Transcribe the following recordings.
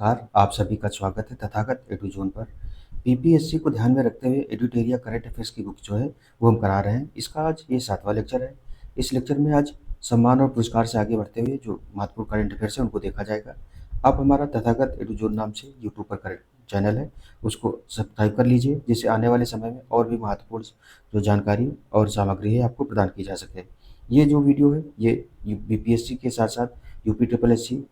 नमस्कार, आप सभी का स्वागत है तथागत एडुज़ोन पर। पीपीएससी को ध्यान में रखते हुए एडुटेरिया करंट अफेयर्स की बुक जो है वो हम करा रहे हैं। इसका आज ये 7वां लेक्चर है। इस लेक्चर में आज सम्मान और पुरस्कार से आगे बढ़ते हुए जो महत्वपूर्ण करंट अफेयर्स हैं उनको देखा जाएगा। आप हमारा तथागत एडुज़ोन नाम से यूट्यूब पर करंट चैनल है, उसको सब्सक्राइब कर लीजिए, जिससे आने वाले समय में और भी महत्वपूर्ण जो जानकारी और सामग्री है आपको प्रदान की जा सके। ये जो वीडियो है ये बीपीएससी के साथ-साथ यूपी ट्रिपल एससी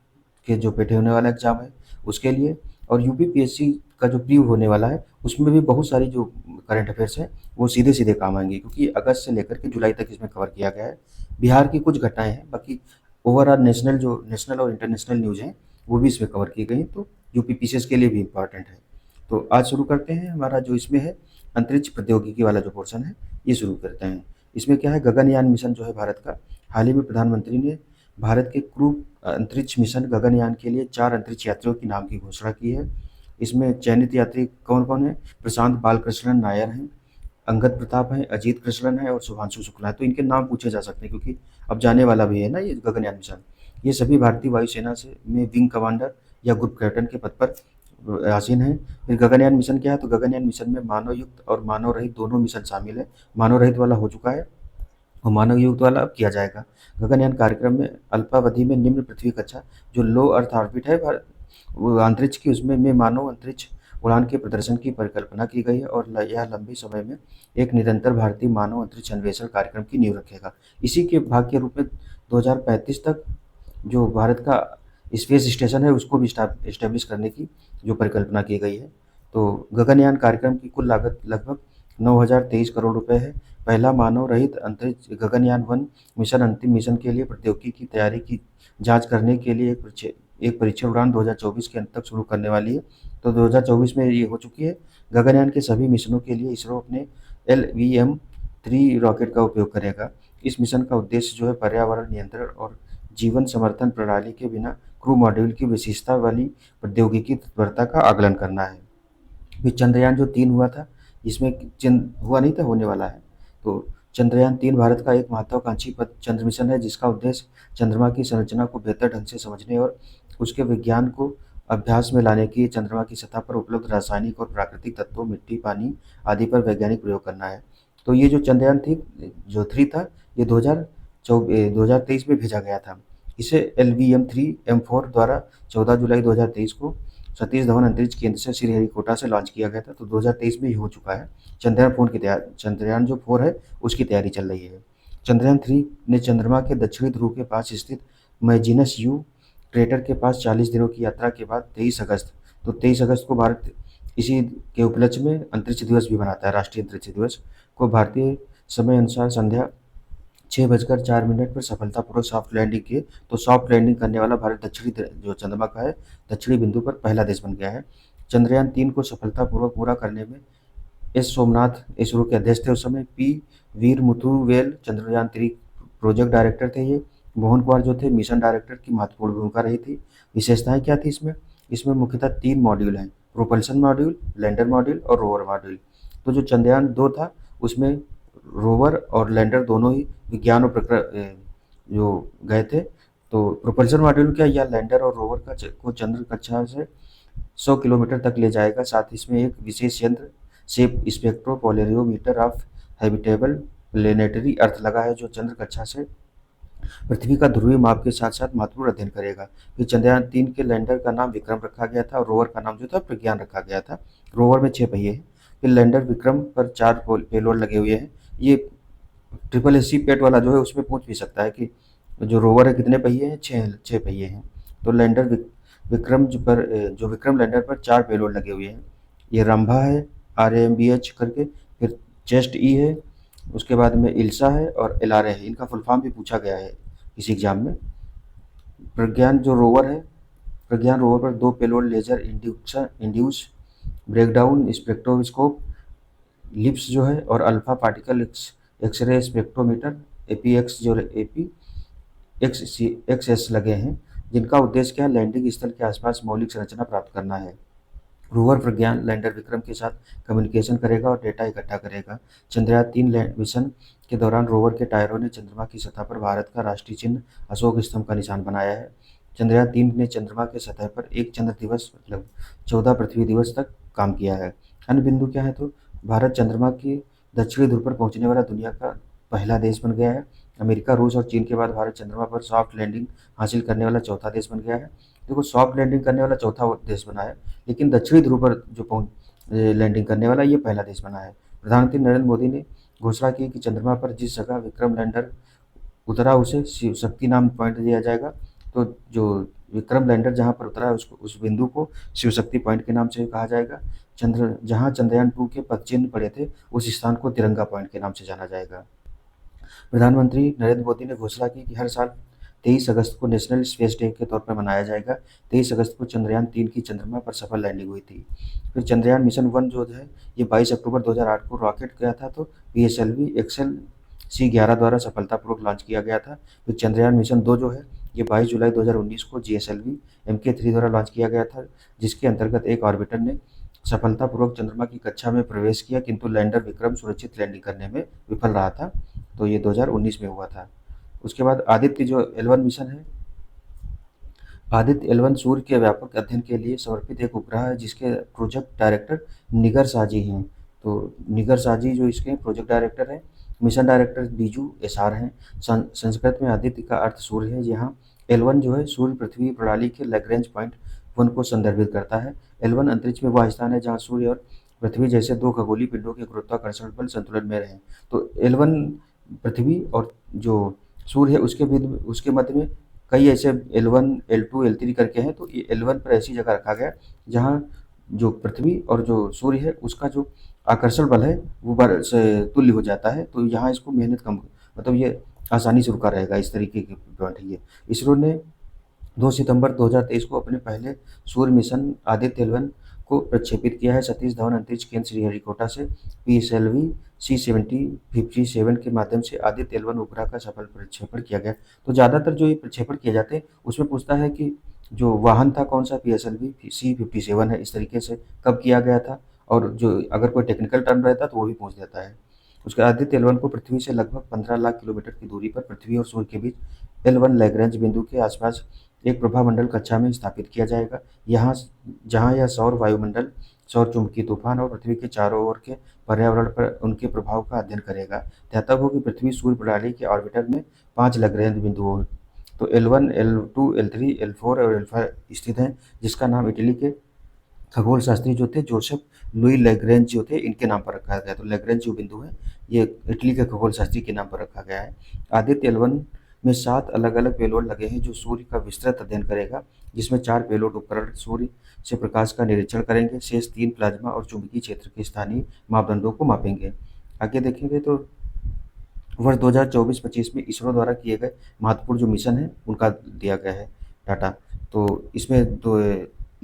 के जो पेटे होने वाला एग्ज़ाम है उसके लिए, और यूपीपीएससी का जो प्री होने वाला है उसमें भी बहुत सारी जो करंट अफेयर्स हैं वो सीधे-सीधे काम आएँगी, क्योंकि अगस्त से लेकर के जुलाई तक इसमें कवर किया गया है। बिहार की कुछ घटनाएँ हैं, बाकी ओवरऑल नेशनल और इंटरनेशनल न्यूज़ हैं वो भी इसमें कवर की गई हैं, तो यूपीपीसीएस के लिए भी इम्पोर्टेंट है। तो आज शुरू करते हैं। हमारा जो इसमें है अंतरिक्ष प्रौद्योगिकी वाला जो पोर्शन है ये शुरू करते हैं। इसमें क्या है, गगनयान मिशन जो है भारत का, हाल ही में प्रधानमंत्री ने भारत के क्रू अंतरिक्ष मिशन गगनयान के लिए 4 अंतरिक्ष यात्रियों के नाम की घोषणा की है। इसमें चयनित यात्री कौन-कौन हैं? प्रशांत बालकृष्णन नायर हैं, अंगद प्रताप हैं, अजीत कृष्णन हैं और शुभांशु शुक्ला हैं। तो इनके नाम पूछे जा सकते हैं, क्योंकि अब जाने वाला भी है ना ये गगनयान मिशन। ये सभी भारतीय वायुसेना से में विंग कमांडर या ग्रुप कैप्टन के पद पर आसीन हैं। फिर गगनयान मिशन क्या है? तो गगनयान मिशन में मानव युक्त और मानव रहित दोनों मिशन शामिल हैं। मानव रहित वाला हो चुका है और मानव युक्त वाला अब किया जाएगा। गगनयान कार्यक्रम में अल्पावधि में निम्न पृथ्वी कक्षा जो लो अर्थ ऑर्बिट है वो अंतरिक्ष की, उसमें में मानव अंतरिक्ष उड़ान के प्रदर्शन की परिकल्पना की गई है, और यह लंबे समय में एक निरंतर भारतीय मानव अंतरिक्ष अन्वेषण कार्यक्रम की नींव रखेगा। इसी के भाग के रूप में 2035 तक जो भारत का स्पेस स्टेशन है उसको भी एस्टेब्लिश करने की जो परिकल्पना की गई है। तो गगनयान कार्यक्रम की कुल लागत लगभग 9,023 करोड़ रुपए है। पहला मानव रहित अंतरिक्ष गगनयान 1 मिशन अंतिम मिशन के लिए प्रौद्योगिकी की तैयारी की जांच करने के लिए एक परीक्षण उड़ान 2024 के अंत तक शुरू करने वाली है। तो 2024 में ये हो चुकी है। गगनयान के सभी मिशनों के लिए इसरो अपने LVM-3 रॉकेट का उपयोग करेगा। इस मिशन का उद्देश्य जो है पर्यावरण नियंत्रण और जीवन समर्थन प्रणाली के बिना क्रू मॉड्यूल की विशेषता वाली प्रौद्योगिकी तत्परता का आकलन करना है। फिर चंद्रयान जो 3 हुआ था, इसमें हुआ नहीं था, होने वाला है। तो चंद्रयान 3 भारत का एक महत्वाकांक्षी चंद्र मिशन है, जिसका उद्देश्य चंद्रमा की संरचना को बेहतर ढंग से समझने और उसके विज्ञान को अभ्यास में लाने की चंद्रमा की सतह पर उपलब्ध रासायनिक और प्राकृतिक तत्वों, मिट्टी, पानी आदि पर वैज्ञानिक प्रयोग करना है। तो ये जो चंद्रयान थी जो 3 था, ये 2023 में भेजा गया था। इसे LVM-3M4 द्वारा 14 जुलाई 2023 को सतीश धवन अंतरिक्ष केंद्र से श्रीहरिकोटा से लॉन्च किया गया था। तो 2023 में ये हो चुका है। चंद्रयान जो 4 है उसकी तैयारी चल रही है। चंद्रयान 3 ने चंद्रमा के दक्षिणी ध्रुव के पास स्थित मैजिनस यू क्रेटर के पास 40 दिनों की यात्रा के बाद 23 अगस्त को भारत इसी के उपलक्ष्य में अंतरिक्ष दिवस भी मनाता है। राष्ट्रीय अंतरिक्ष दिवस को भारतीय समय अनुसार संध्या 6:04 पर सफलतापूर्वक सॉफ्ट लैंडिंग की। तो सॉफ्ट लैंडिंग करने वाला भारत दक्षिणी जो चंद्रमा का है दक्षिणी बिंदु पर पहला देश बन गया है। चंद्रयान 3 को सफलतापूर्वक पूरा करने में एस सोमनाथ इसरो के अध्यक्ष थे उस समय। पी वीर मुथुवेल चंद्रयान 3 प्रोजेक्ट डायरेक्टर थे। ये मोहन कुमार जो थे मिशन डायरेक्टर की महत्वपूर्ण भूमिका रही थी। विशेषताएं क्या थी इसमें? इसमें मुख्यतः 3 मॉड्यूल हैं, प्रोपल्शन मॉड्यूल, लैंडर मॉड्यूल और रोवर मॉड्यूल। तो जो चंद्रयान 2 था उसमें रोवर और लैंडर दोनों ही विज्ञान और जो गए थे। तो प्रोपल्शन मॉड्यूल क्या, या लैंडर और रोवर को चंद्र कक्षा से 100 किलोमीटर तक ले जाएगा। साथ ही इसमें एक विशेष यंत्र सेप स्पेक्ट्रोपोलैरियोमीटर ऑफ हैबिटेबल प्लेनेटरी अर्थ लगा है, जो चंद्र कक्षा से पृथ्वी का ध्रुवीय माप के साथ साथ महत्वपूर्ण अध्ययन करेगा। फिर चंद्रयान 3 के लैंडर का नाम विक्रम रखा गया था और रोवर का नाम जो था प्रज्ञान रखा गया था। रोवर में 6 पहिए हैं। फिर लैंडर विक्रम पर 4 पेलोड लगे हुए हैं। ये ट्रिपल एस सी पेट वाला जो है उसमें पूछ भी सकता है कि जो रोवर है कितने पहिए हैं? 6 पहिए हैं। तो लैंडर विक्रम जो विक्रम लैंडर पर 4 पेलोड लगे हुए हैं। ये रंभा है RAMBH करके, फिर चेस्ट ई है, उसके बाद में इल्सा है और LRA है। इनका फुल फॉर्म भी पूछा गया है इस एग्जाम में। प्रज्ञान जो रोवर है, प्रज्ञान रोवर पर 2 payload laser induced breakdown spectroscope LIBS जो है और alpha particle X-ray spectrometer APX जो APXS लगे हैं, जिनका उद्देश्य क्या है? लैंडिंग स्थल के आसपास मौलिक संरचना प्राप्त करना है। रोवर प्रज्ञान लैंडर विक्रम के साथ कम्युनिकेशन करेगा और डेटा इकट्ठा करेगा। चंद्रयान 3 मिशन के दौरान रोवर के टायरों ने चंद्रमा की सतह पर भारत का राष्ट्रीय चिन्ह अशोक स्तंभ का निशान बनाया है। चंद्रयान-3 ने चंद्रमा के सतह पर एक चंद्र दिवस मतलब 14 पृथ्वी दिवस तक काम किया है। अन्य बिंदु क्या है तो भारत चंद्रमा के दक्षिणी ध्रुव पर पहुंचने वाला दुनिया का पहला देश बन गया है। अमेरिका, रूस और चीन के बाद भारत चंद्रमा पर सॉफ्ट लैंडिंग हासिल करने वाला चौथा देश बन गया है। देखो, सॉफ्ट लैंडिंग करने वाला चौथा वो देश बना है, लेकिन दक्षिणी ध्रुव पर जो लैंडिंग करने वाला ये पहला देश बना है। प्रधानमंत्री नरेंद्र मोदी ने घोषणा की कि चंद्रमा पर जिस जगह विक्रम लैंडर उतरा उसे शिव शक्ति नाम पॉइंट दिया जाएगा। तो जो विक्रम लैंडर जहाँ पर उतरा है उसको, उस बिंदु को शिव शक्ति पॉइंट के नाम से कहा जाएगा। जहाँ चंद्रयान-2 के पदचिह्न पड़े थे उस स्थान को तिरंगा पॉइंट के नाम से जाना जाएगा। प्रधानमंत्री नरेंद्र मोदी ने घोषणा की कि हर साल 23 अगस्त को नेशनल स्पेस डे के तौर पर मनाया जाएगा। 23 अगस्त को चंद्रयान-3 की चंद्रमा पर सफल लैंडिंग हुई थी। फिर चंद्रयान मिशन 1 जो है ये 22 अक्टूबर 2008 को रॉकेट गया था, तो पीएसएलवी एक्सएल C11 द्वारा सफलतापूर्वक लॉन्च किया गया था। फिर चंद्रयान मिशन 2 जो है ये 22 जुलाई 2019 को जीएसएलवी MK3 द्वारा लॉन्च किया गया था, जिसके अंतर्गत एक ऑर्बिटर ने सफलतापूर्वक चंद्रमा की कक्षा में प्रवेश किया, किंतु लैंडर विक्रम सुरक्षित लैंडिंग करने में विफल रहा था। तो ये 2019 में हुआ था। उसके बाद आदित्य जो L1 मिशन है, आदित्य L1 सूर्य के व्यापक अध्ययन के लिए समर्पित एक उपग्रह है, जिसके प्रोजेक्ट डायरेक्टर निगर शाहजी हैं। तो निगर शाहजी जो इसके प्रोजेक्ट डायरेक्टर हैं। मिशन डायरेक्टर बीजू एसआर हैं। संस्कृत में आदित्य का अर्थ सूर्य है। यहाँ L1 जो है सूर्य पृथ्वी प्रणाली के लैग्रेंज पॉइंट 1 को संदर्भित करता है। L1 अंतरिक्ष में वह स्थान है जहाँ सूर्य और पृथ्वी जैसे दो खगोलीय पिंडों के गुरुत्वाकर्षण बल संतुलन में रहें। तो L1 पृथ्वी और जो सूर्य है उसके मध्य में कई ऐसे L1, L2, L3 करके हैं। तो ये L1 पर ऐसी जगह रखा गया जहाँ जो पृथ्वी और जो सूर्य है उसका जो आकर्षण बल है वो से तुल्य हो जाता है। तो यहाँ इसको मेहनत कम, मतलब ये आसानी से रुका रहेगा, इस तरीके की पॉइंट है ये। इसरो ने 2 सितंबर 2023 को अपने पहले सूर्य मिशन आदित्य L1 को प्रक्षेपित किया है। सतीश धवन अंतरिक्ष केंद्र श्रीहरिकोटा से पीएसएलवी C57 के माध्यम से आदित्य L1 उपग्रह का सफल प्रक्षेपण किया गया। तो ज़्यादातर जो ये प्रक्षेपण किए जाते हैं उसमें पूछता है कि जो वाहन था कौन सा पीएसएलवी C57 है, इस तरीके से कब किया गया था, और जो अगर कोई टेक्निकल टर्म रहता तो वो भी पूछ देता है। उसके आदित्य L1 को पृथ्वी से लगभग 15 लाख किलोमीटर की दूरी पर पृथ्वी और सूर्य के बीच L1 लैग्रेंज बिंदु के आसपास एक प्रभामंडल कक्षा में स्थापित किया जाएगा। यहाँ जहाँ यह सौर वायुमंडल, सौर चुंबकीय तूफान और पृथ्वी के चारों ओर के पर्यावरण पर उनके प्रभाव का अध्ययन करेगा। ध्यातव्य हो कि पृथ्वी सूर्य प्रणाली के ऑर्बिटर में 5 लैग्रेंज बिंदु तो L1, L2, L3, L4 और L5 स्थित हैं, जिसका नाम इटली के खगोल शास्त्री जो थे जोसेफ लुई लैग्रेंज जो थे इनके नाम पर रखा गया। तो लैग्रेंज जो बिंदु है ये इटली के खगोल शास्त्री के नाम पर रखा गया है। आदित्य L1 में 7 अलग-अलग पेलोड लगे हैं जो सूर्य का विस्तृत अध्ययन करेगा, जिसमें 4 पेलोड उपकरण सूर्य से प्रकाश का निरीक्षण करेंगे, शेष 3 प्लाज्मा और चुंबकीय क्षेत्र के स्थानीय मापदंडों को मापेंगे। आगे देखेंगे तो वर्ष 2024-25 में इसरो द्वारा किए गए महत्वपूर्ण जो मिशन है उनका दिया गया है डाटा। तो इसमें तो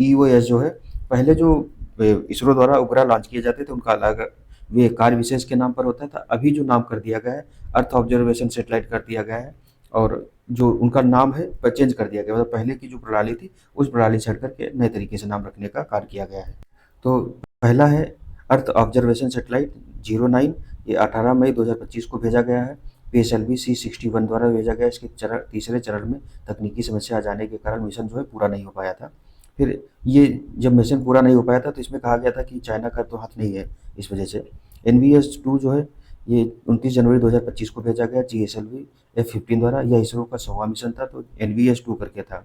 EOS जो है, पहले जो इसरो द्वारा उपग्रह लॉन्च किए जाते थे उनका अलग वे कार्य विशेष के नाम पर होता था। अभी जो नाम कर दिया गया है अर्थ ऑब्जर्वेशन सैटेलाइट कर दिया गया है, और जो उनका नाम है वह चेंज कर दिया गया, मतलब पहले की जो प्रणाली थी उस प्रणाली से हट करके नए तरीके से नाम रखने का कार्य किया गया है। तो पहला है अर्थ ऑब्जर्वेशन सैटेलाइट 09, ये 18 मई 2025 को भेजा गया है। पीएसएलवी C61 द्वारा भेजा गया। इसके तीसरे चरण में तकनीकी समस्या आ जाने के कारण मिशन जो है पूरा नहीं हो पाया था। फिर ये जब मिशन पूरा नहीं हो पाया था तो इसमें कहा गया था कि चाइना का तो हाथ नहीं है, इस वजह से NVS-2 जो है ये 29 जनवरी 2025 को भेजा गया GSLV F15 द्वारा। यह इसरो का 100वां मिशन था, तो NVS-2 करके था।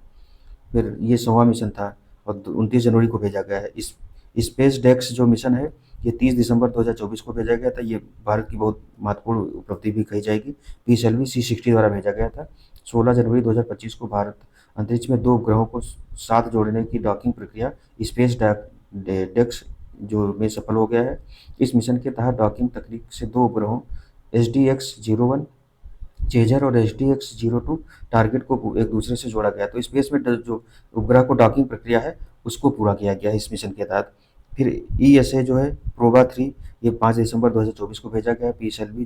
फिर ये 100वां मिशन था और 29 जनवरी को भेजा गया है। इस स्पेस डेक्स जो मिशन है ये 30 दिसंबर 2024 को भेजा गया था। ये भारत की बहुत महत्वपूर्ण उपलब्धि भी कही जाएगी। पीएसएलवी C60 द्वारा भेजा गया था। 16 जनवरी 2025 को भारत अंतरिक्ष में 2 उपग्रहों को साथ जोड़ने की डॉकिंग प्रक्रिया स्पेस डेक्स जो में सफल हो गया है। इस मिशन के तहत डॉकिंग तकनीक से 2 उपग्रहों SDX-01 चेजर और SDX-02 टारगेट को एक दूसरे से जोड़ा गया। तो स्पेस में जो उपग्रह को डॉकिंग प्रक्रिया है उसको पूरा किया गया है इस मिशन के तहत। फिर ESA जो है प्रोबा 3 ये 5 दिसंबर 2024 को भेजा गया। PSLV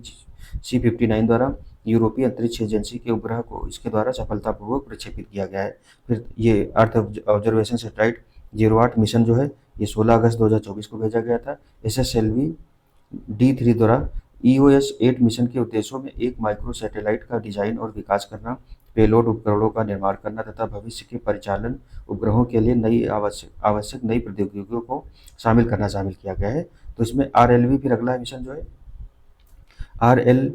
C59 द्वारा यूरोपीय अंतरिक्ष एजेंसी के उपग्रह को इसके द्वारा सफलतापूर्वक प्रक्षेपित किया गया है। फिर ये अर्थ ऑब्जर्वेशन सैटेलाइट 08 मिशन जो है ये 16 अगस्त 2024 को भेजा गया था। SSLV D3 द्वारा EOS-8 मिशन के उद्देश्यों में एक माइक्रो सैटेलाइट का डिजाइन और विकास करना, पेलोड उपकरणों का निर्माण करना तथा भविष्य के परिचालन उपग्रहों के लिए नई आवश्यक नई प्रौद्योगिकियों को शामिल किया गया है। तो इसमें RLV फिर अगला मिशन जो है आर एल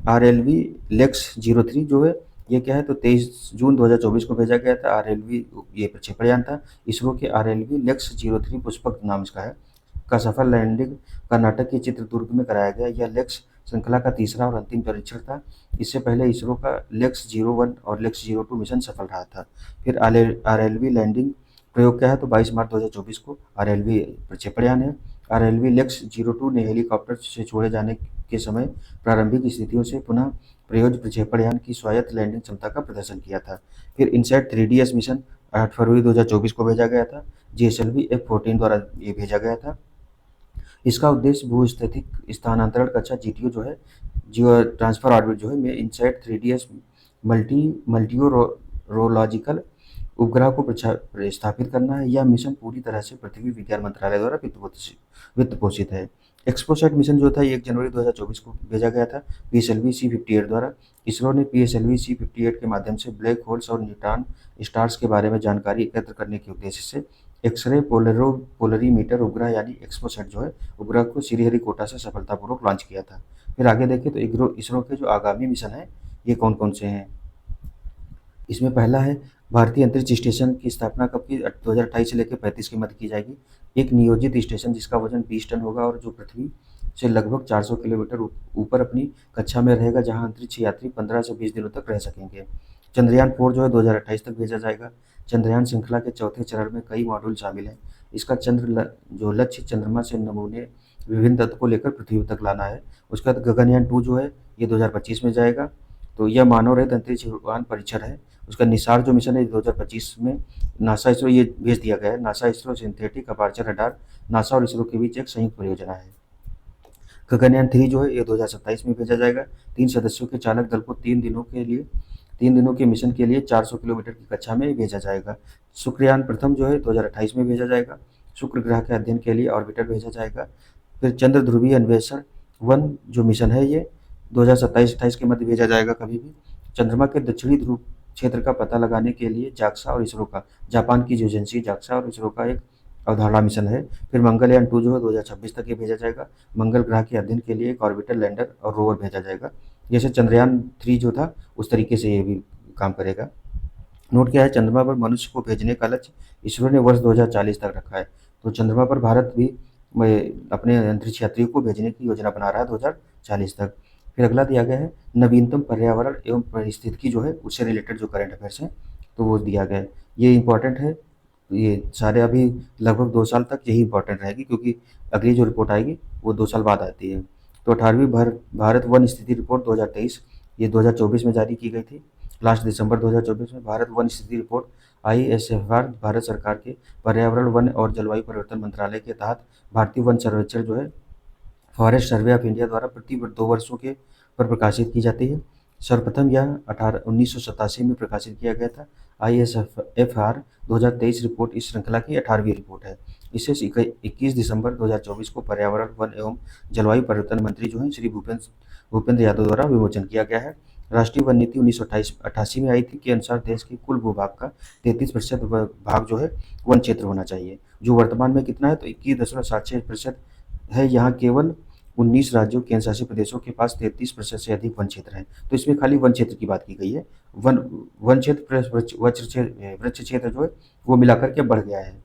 RLV लेक्स-03 जो है ये क्या है, तो 23 जून 2024 को भेजा गया था। RLV ये प्रक्षेपण था। इसरो के RLV लेक्स-03 पुष्पक नाम इसका है का सफल लैंडिंग कर्नाटक के चित्रदुर्ग में कराया गया। यह लेक्स श्रृंखला का तीसरा और अंतिम परीक्षण था। इससे पहले इसरो का लेक्स-01 और लेक्स-02 मिशन सफल रहा था। फिर RLV लैंडिंग प्रयोग क्या है, तो 22 मार्च 2024 को RLV प्रक्षेपण है। RLV लेक्स-02 ने हेलीकॉप्टर से छोड़े जाने के समय प्रारंभिक स्थितियों से पुनः प्रयोज्य प्रक्षेपण की स्वायत्त लैंडिंग क्षमता का प्रदर्शन किया था। फिर इनसैट 3DS मिशन 8 फरवरी 2024 को भेजा गया था। GSLV F-14 द्वारा ये भेजा गया था। इसका उद्देश्य भूस्थितिक स्थानांतरण कक्षा GTO जो है, जियो ट्रांसफर ऑर्बिट जो है में इनसैट 3DS मल्टीरोलॉजिकल उपग्रह को स्थापित करना है। यह मिशन पूरी तरह से पृथ्वी विज्ञान मंत्रालय द्वारा वित्त पोषित है। एक्सपोसैट मिशन जो था 1 जनवरी 2024 को भेजा गया था PSLV C-58 द्वारा। इसरो ने PSLV C-58 के माध्यम से ब्लैक होल्स और न्यूट्रॉन स्टार्स के बारे में जानकारी एकत्र करने के उद्देश्य से एक्स-रे पोलरीमीटर उपग्रह यानी एक्सपोसैट जो है उपग्रह को श्रीहरिकोटा से सफलतापूर्वक लॉन्च किया था। फिर आगे देखें तो इसरो के जो आगामी मिशन है ये कौन कौन से हैं। इसमें पहला है भारतीय अंतरिक्ष स्टेशन की स्थापना कब की, 2028 से लेकर 35 के मध्य की जाएगी। एक नियोजित स्टेशन जिसका वजन 20 टन होगा और जो पृथ्वी से लगभग 400 किलोमीटर ऊपर अपनी कक्षा में रहेगा, जहां अंतरिक्ष यात्री 15 से 20 दिनों तक रह सकेंगे। चंद्रयान-4 जो है 2028 तक भेजा जाएगा। चंद्रयान श्रृंखला के चौथे चरण में कई मॉड्यूल शामिल हैं। इसका जो लक्ष्य चंद्रमा से नमूने विभिन्न तत्व को लेकर पृथ्वी तक लाना है। उसके बाद गगनयान-2 जो है ये 2025 में जाएगा। तो यह मानव रहित अंतरिक्ष उड़ान परीक्षण है। उसका निसार जो मिशन है 2025 में नासा इसरो ये भेज दिया गया है। NASA ISRO synthetic aperture radar NASA और इसरो के बीच एक संयुक्त परियोजना है। गगनयान-3 जो है ये 2027 में भेजा जाएगा। 3 सदस्यों के चालक दल को 3 दिनों के मिशन के लिए 400 किलोमीटर की कक्षा में भेजा जाएगा। शुक्रयान प्रथम जो है 2028 में भेजा जाएगा। शुक्र ग्रह के अध्ययन के लिए ऑर्बिटर भेजा जाएगा। फिर चंद्र ध्रुवीय अन्वेषण 1 जो मिशन है ये 2027-28 के मध्य भेजा जाएगा। कभी भी चंद्रमा के दक्षिणी ध्रुव क्षेत्र का पता लगाने के लिए जापान की जो एजेंसी JAXA और इसरो का एक अवधारणा मिशन है। फिर मंगलयान-2 जो है 2026 तक ये भेजा जाएगा। मंगल ग्रह के अध्ययन के लिए एक ऑर्बिटर लैंडर और रोवर भेजा जाएगा। जैसे चंद्रयान-3 जो था उस तरीके से ये भी काम करेगा। नोट क्या है, चंद्रमा पर मनुष्य को भेजने का लक्ष्य इसरो ने वर्ष 2040 तक रखा है। तो चंद्रमा पर भारत भी अपने अंतरिक्ष यात्रियों को भेजने की योजना बना रहा है 2040 तक। फिर अगला दिया गया है नवीनतम पर्यावरण एवं पारिस्थितिकी जो है उससे रिलेटेड जो करंट अफेयर्स हैं तो वो दिया गया है। ये इंपॉर्टेंट है। ये सारे अभी लगभग 2 साल तक यही इंपॉर्टेंट रहेगी, क्योंकि अगली जो रिपोर्ट आएगी वो 2 साल बाद आती है। तो 18वीं भारत वन स्थिति रिपोर्ट 2023 ये 2024 में जारी की गई थी। लास्ट दिसंबर 2024 में भारत वन स्थिति रिपोर्ट ISFR भारत सरकार के पर्यावरण, वन और जलवायु परिवर्तन मंत्रालय के तहत भारतीय वन सर्वेक्षण जो है फॉरेस्ट सर्वे ऑफ इंडिया द्वारा प्रति 2 वर्षों के पर प्रकाशित की जाती है। सर्वप्रथम यह 1987 में प्रकाशित किया गया था। ISFR 2023 रिपोर्ट इस श्रृंखला की 18वीं रिपोर्ट है। इसे 21 दिसंबर 2024 को पर्यावरण, वन एवं जलवायु परिवर्तन मंत्री जो हैं श्री भूपेंद्र यादव द्वारा विमोचन किया गया है। राष्ट्रीय वन नीति 1988 में आई थी के अनुसार देश के कुल भूभाग का 33% भाग जो है वन क्षेत्र होना चाहिए, जो वर्तमान में कितना है तो 21.76% है। यहाँ केवल 19 राज्यों केंद्र शासित प्रदेशों के पास 33% से अधिक वन क्षेत्र हैं। तो इसमें खाली वन क्षेत्र की बात की गई है। वन क्षेत्र प्लस वृक्ष क्षेत्र जो है वो मिलाकर के बढ़ गया है।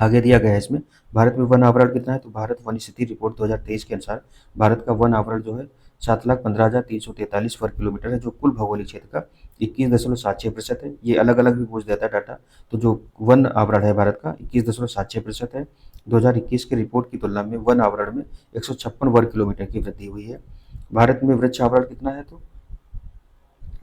आगे दिया गया है इसमें भारत में वन आवरण कितना है, तो भारत वन स्थिति रिपोर्ट 2023 के अनुसार भारत का वन आवरण जो है 7,15,343 वर्ग किलोमीटर है, जो कुल भौगोलिक क्षेत्र का 21.76% है। ये अलग अलग भी पूछ देता है डाटा। तो जो वन आवरण है भारत का 21.76% है। 2021 की रिपोर्ट की तुलना में वन आवरण में 156 वर्ग किलोमीटर की वृद्धि हुई है। भारत में वृक्ष आवरण कितना है, तो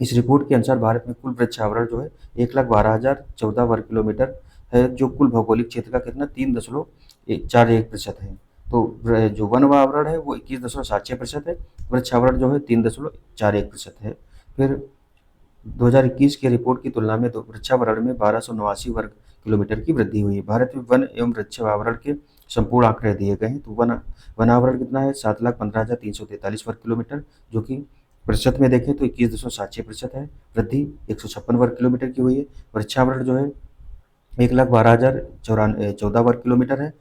इस रिपोर्ट के अनुसार भारत में कुल वृक्ष आवरण जो है 1,12,014 वर्ग किलोमीटर है, जो कुल भौगोलिक क्षेत्र का कितना 3.41% है। तो जो वन आवरण है वो 21.76% है, वृक्ष आवरण जो है 3.41% है। फिर 2021 की रिपोर्ट की तुलना में वृक्षावरण में 1289 वर्ग किलोमीटर की वृद्धि हुई है। भारत में वन एवं वृक्ष आवरण के संपूर्ण आंकड़े दिए गए हैं। तो वन आवरण कितना है 7,15,343 वर्ग किलोमीटर, जो कि प्रतिशत में देखें तो 21.76% है, वृद्धि 156 वर्ग किलोमीटर की हुई है। वृक्षावरण जो है 1,12,014 वर्ग किलोमीटर है,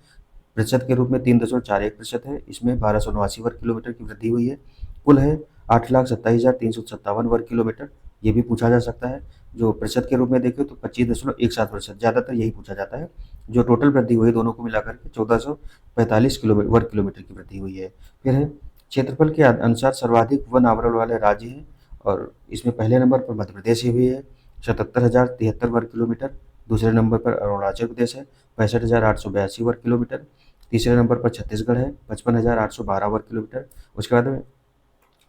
प्रतिशत के रूप में 3.41% है, इसमें 1279 वर्ग किलोमीटर की वृद्धि हुई है। कुल है 8,27,357 वर्ग किलोमीटर, ये भी पूछा जा सकता है। जो प्रतिशत के रूप में देखें तो 25.17%, ज़्यादातर यही पूछा जाता है। जो टोटल वृद्धि हुई है दोनों को मिलाकर के 1445 वर्ग किलोमीटर की वृद्धि हुई है। फिर है क्षेत्रफल के अनुसार सर्वाधिक वन आवरण वाले राज्य हैं, और इसमें पहले नंबर पर मध्य प्रदेश ही हुई है 77,073 वर्ग किलोमीटर। दूसरे नंबर पर अरुणाचल प्रदेश है 65,882 वर्ग किलोमीटर। तीसरे नंबर पर छत्तीसगढ़ है 55,812 वर्ग किलोमीटर। उसके बाद में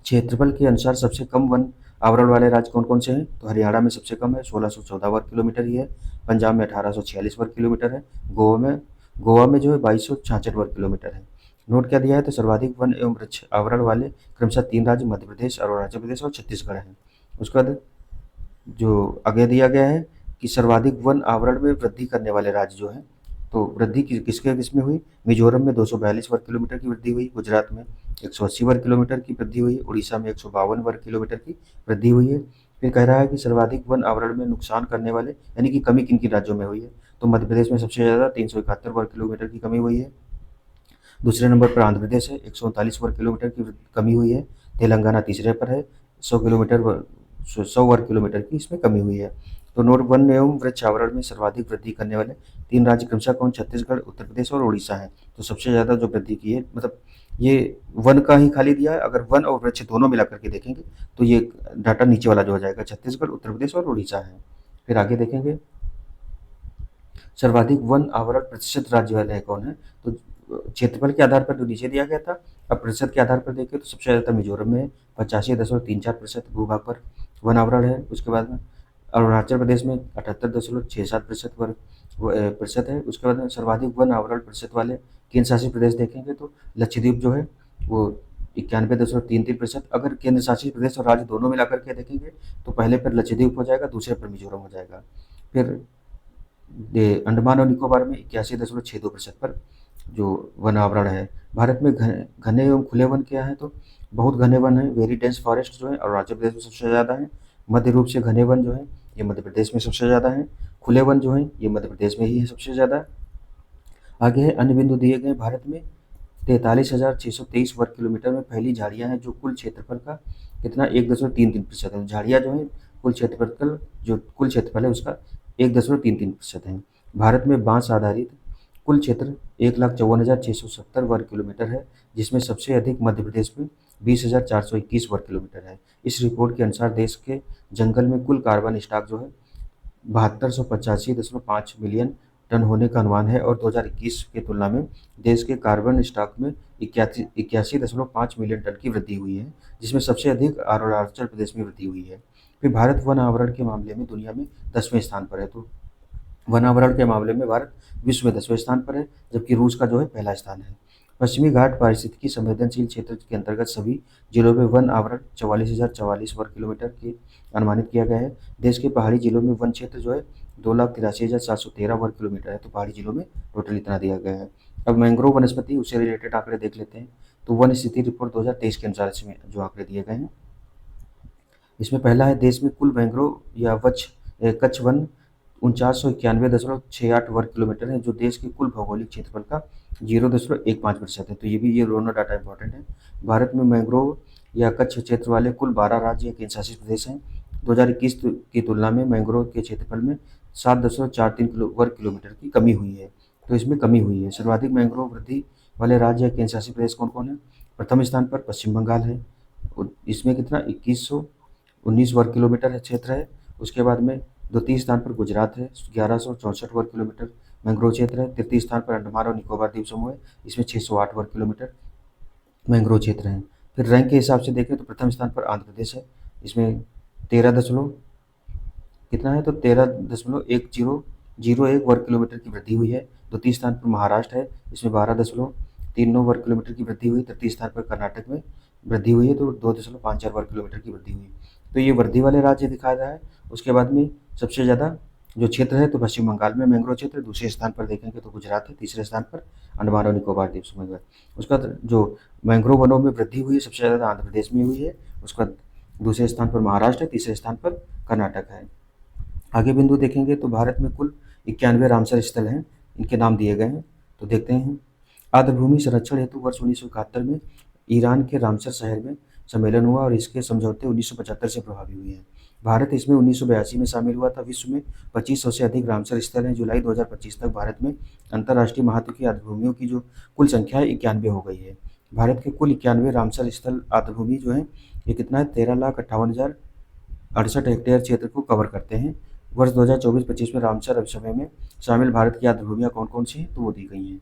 क्षेत्रफल के अनुसार सबसे कम वन आवरण वाले राज्य कौन कौन से हैं, तो हरियाणा में सबसे कम है 1614 वर्ग किलोमीटर ही है। पंजाब में 1846 वर्ग किलोमीटर है। गोवा में जो है 2266 वर्ग किलोमीटर है। नोट क्या दिया है, तो सर्वाधिक वन एवं वृक्ष आवरण वाले क्रमशः 3 राज्य मध्य प्रदेश, अरुणाचल प्रदेश और छत्तीसगढ़ हैं। उसके बाद जो आगे दिया गया है कि सर्वाधिक वन आवरण में वृद्धि करने वाले राज्य जो हैं, तो वृद्धि किसमें हुई, मिजोरम में 242 वर्ग किलोमीटर की वृद्धि हुई, गुजरात में 180 वर्ग किलोमीटर की वृद्धि हुई, उड़ीसा में 152 वर्ग किलोमीटर की वृद्धि हुई है। फिर कह रहा है कि सर्वाधिक वन आवरण में नुकसान करने वाले यानी कि कमी किन किन राज्यों में हुई है, तो मध्य प्रदेश में सबसे ज़्यादा 371 वर्ग किलोमीटर की कमी हुई है। दूसरे नंबर पर आंध्र प्रदेश है 139 वर्ग किलोमीटर की कमी हुई है। तेलंगाना तीसरे पर है 100 वर्ग किलोमीटर की इसमें कमी हुई है। तो नोट वन एवं वृक्ष आवरण में सर्वाधिक वृद्धि करने वाले 3 राज्य क्रमशः कौन, छत्तीसगढ़, उत्तर प्रदेश और उड़ीसा है। तो सबसे ज़्यादा जो वृद्धि की है, मतलब ये वन का ही खाली दिया है, अगर वन और वृक्ष दोनों मिला करके देखेंगे तो ये डाटा नीचे वाला जो हो जाएगा, छत्तीसगढ़, उत्तर प्रदेश और उड़ीसा है। फिर आगे देखेंगे सर्वाधिक वन आवरण प्रतिशत राज्य वाले कौन है, तो क्षेत्रफल के आधार पर तो नीचे दिया गया था, अब प्रतिशत के आधार पर देखें तो सबसे ज़्यादा मिजोरम में 85.34% भूभाग पर वन आवरण है। उसके बाद में अरुणाचल प्रदेश में 78.67% प्रतिशत है। उसके बाद में सर्वाधिक वन आवरण प्रतिशत वाले केंद्र शासित प्रदेश देखेंगे तो लक्षद्वीप जो है वो 91.33%। अगर केंद्र शासित प्रदेश और राज्य दोनों मिलाकर के देखेंगे तो पहले पर लक्षद्वीप हो जाएगा, दूसरे पर मिजोरम हो जाएगा। फिर अंडमान और निकोबार में 81.62% पर जो वन आवरण है। भारत में घने एवं खुले वन क्या है, तो बहुत घने वन है, वेरी डेंस फॉरेस्ट जो है अरुणाचल प्रदेश में सबसे ज़्यादा है। मध्य रूप से घने वन जो है ये मध्य प्रदेश में सबसे ज़्यादा है। खुले वन जो है ये मध्य प्रदेश में ही है सबसे ज़्यादा। आगे है अन्य बिंदु दिए गए, भारत में 43,623 वर्ग किलोमीटर में फैली झाड़ियाँ हैं, जो कुल क्षेत्रफल का कितना 1.33% है। झाड़ियाँ जो हैं कुल क्षेत्रफल है उसका 1.33% है। भारत में बांस आधारित कुल क्षेत्र 1,54,670 वर्ग किलोमीटर है, जिसमें सबसे अधिक मध्य प्रदेश में 20,421 वर्ग किलोमीटर है। इस रिपोर्ट के अनुसार देश के जंगल में कुल कार्बन स्टॉक जो है 7285.5 मिलियन टन होने का अनुमान है, और 2021 की तुलना में देश के कार्बन स्टॉक में 81.5 मिलियन टन की वृद्धि हुई है, जिसमें सबसे अधिक अरुणाचल प्रदेश में वृद्धि हुई है। फिर भारत वन आवरण के मामले में दुनिया में 10वें स्थान पर है, तो वन आवरण के मामले में भारत विश्व में 10वें स्थान पर है, जबकि रूस का जो है पहला स्थान है। पश्चिमी घाट पारिस्थितिकी संवेदनशील क्षेत्र के अंतर्गत सभी जिलों में वन आवरण 44,044 वर्ग किलोमीटर के अनुमानित किया गया है। देश के पहाड़ी जिलों में वन क्षेत्र जो है 2,83,713 वर्ग किलोमीटर है, तो पहाड़ी जिलों में टोटल इतना दिया गया है। अब मैंग्रोव वनस्पति उससे रिलेटेड आंकड़े देख लेते हैं, तो वन स्थिति रिपोर्ट 2023 के अनुसार इसमें जो आंकड़े दिए गए हैं, इसमें पहला है देश में कुल मैंग्रोव या कच्छ वन 4991.68 वर्ग किलोमीटर है, जो देश के कुल भौगोलिक क्षेत्रफल का 0.15% है। तो ये दोनों डाटा इंपॉर्टेंट है। भारत में मैंग्रोव या कच्छ क्षेत्र वाले कुल 12 राज्य या केंद्र शासित प्रदेश हैं। 2021 की तुलना में मैंग्रोव के क्षेत्रफल में 7.43 वर्ग किलोमीटर की कमी हुई है, तो इसमें कमी हुई है। सर्वाधिक मैंग्रोव वृद्धि वाले राज्य या केंद्र शासित प्रदेश कौन कौन है, प्रथम स्थान पर पश्चिम बंगाल है, इसमें कितना 2119 वर्ग किलोमीटर है क्षेत्र है। उसके बाद में द्वितीय स्थान पर गुजरात है, 1164 वर्ग किलोमीटर मैंग्रोव क्षेत्र है। तृतीय स्थान पर अंडमान और निकोबार द्वीप समूह है, इसमें 608 वर्ग किलोमीटर मैंग्रोव क्षेत्र है। फिर रैंक के हिसाब से देखें तो प्रथम स्थान पर आंध्र प्रदेश है, इसमें 13 दशमलव कितना है, तो 13.1001 वर्ग किलोमीटर की वृद्धि हुई है। द्वितीय स्थान पर महाराष्ट्र है, इसमें 12.39 वर्ग किलोमीटर की वृद्धि हुई। तृतीय स्थान पर कर्नाटक में वृद्धि हुई है, तो 2.54 वर्ग किलोमीटर की वृद्धि हुई। तो ये वृद्धि वाले राज्य दिखाया रहा है। उसके बाद में सबसे ज़्यादा जो क्षेत्र है तो पश्चिम बंगाल में मैंग्रोव क्षेत्र, दूसरे स्थान पर देखेंगे तो गुजरात है, तीसरे स्थान पर अंडमान और निकोबार द्वीप समूह है। उसके बाद जो मैंग्रोव वनों में वृद्धि हुई है सबसे ज़्यादा आंध्र प्रदेश में हुई है। उसके बाद दूसरे स्थान पर महाराष्ट्र है, तीसरे स्थान पर कर्नाटक है। आगे बिंदु देखेंगे तो भारत में कुल 91 रामसर स्थल हैं, इनके नाम दिए गए हैं। तो देखते हैं, आर्द्रभूमि संरक्षण हेतु वर्ष 1971 में ईरान के रामसर शहर में सम्मेलन हुआ और इसके समझौते 1975 से प्रभावी हुए हैं। भारत इसमें 1982 में शामिल हुआ था। विश्व में 2500 से अधिक रामसर स्थल हैं। जुलाई 2025 तक भारत में अंतर्राष्ट्रीय महत्व की आर्द्रभूमियों की जो कुल संख्या है 91 हो गई है। भारत के कुल 91 रामसर स्थल आर्द्रभूमि जो है ये कितना है, 13,58,068 हेक्टेयर क्षेत्र को कवर करते हैं। वर्ष 2024-25 में रामसर समय में शामिल भारत की आर्द्रभूमियाँ कौन कौन सी हैं, तो वो दी गई हैं।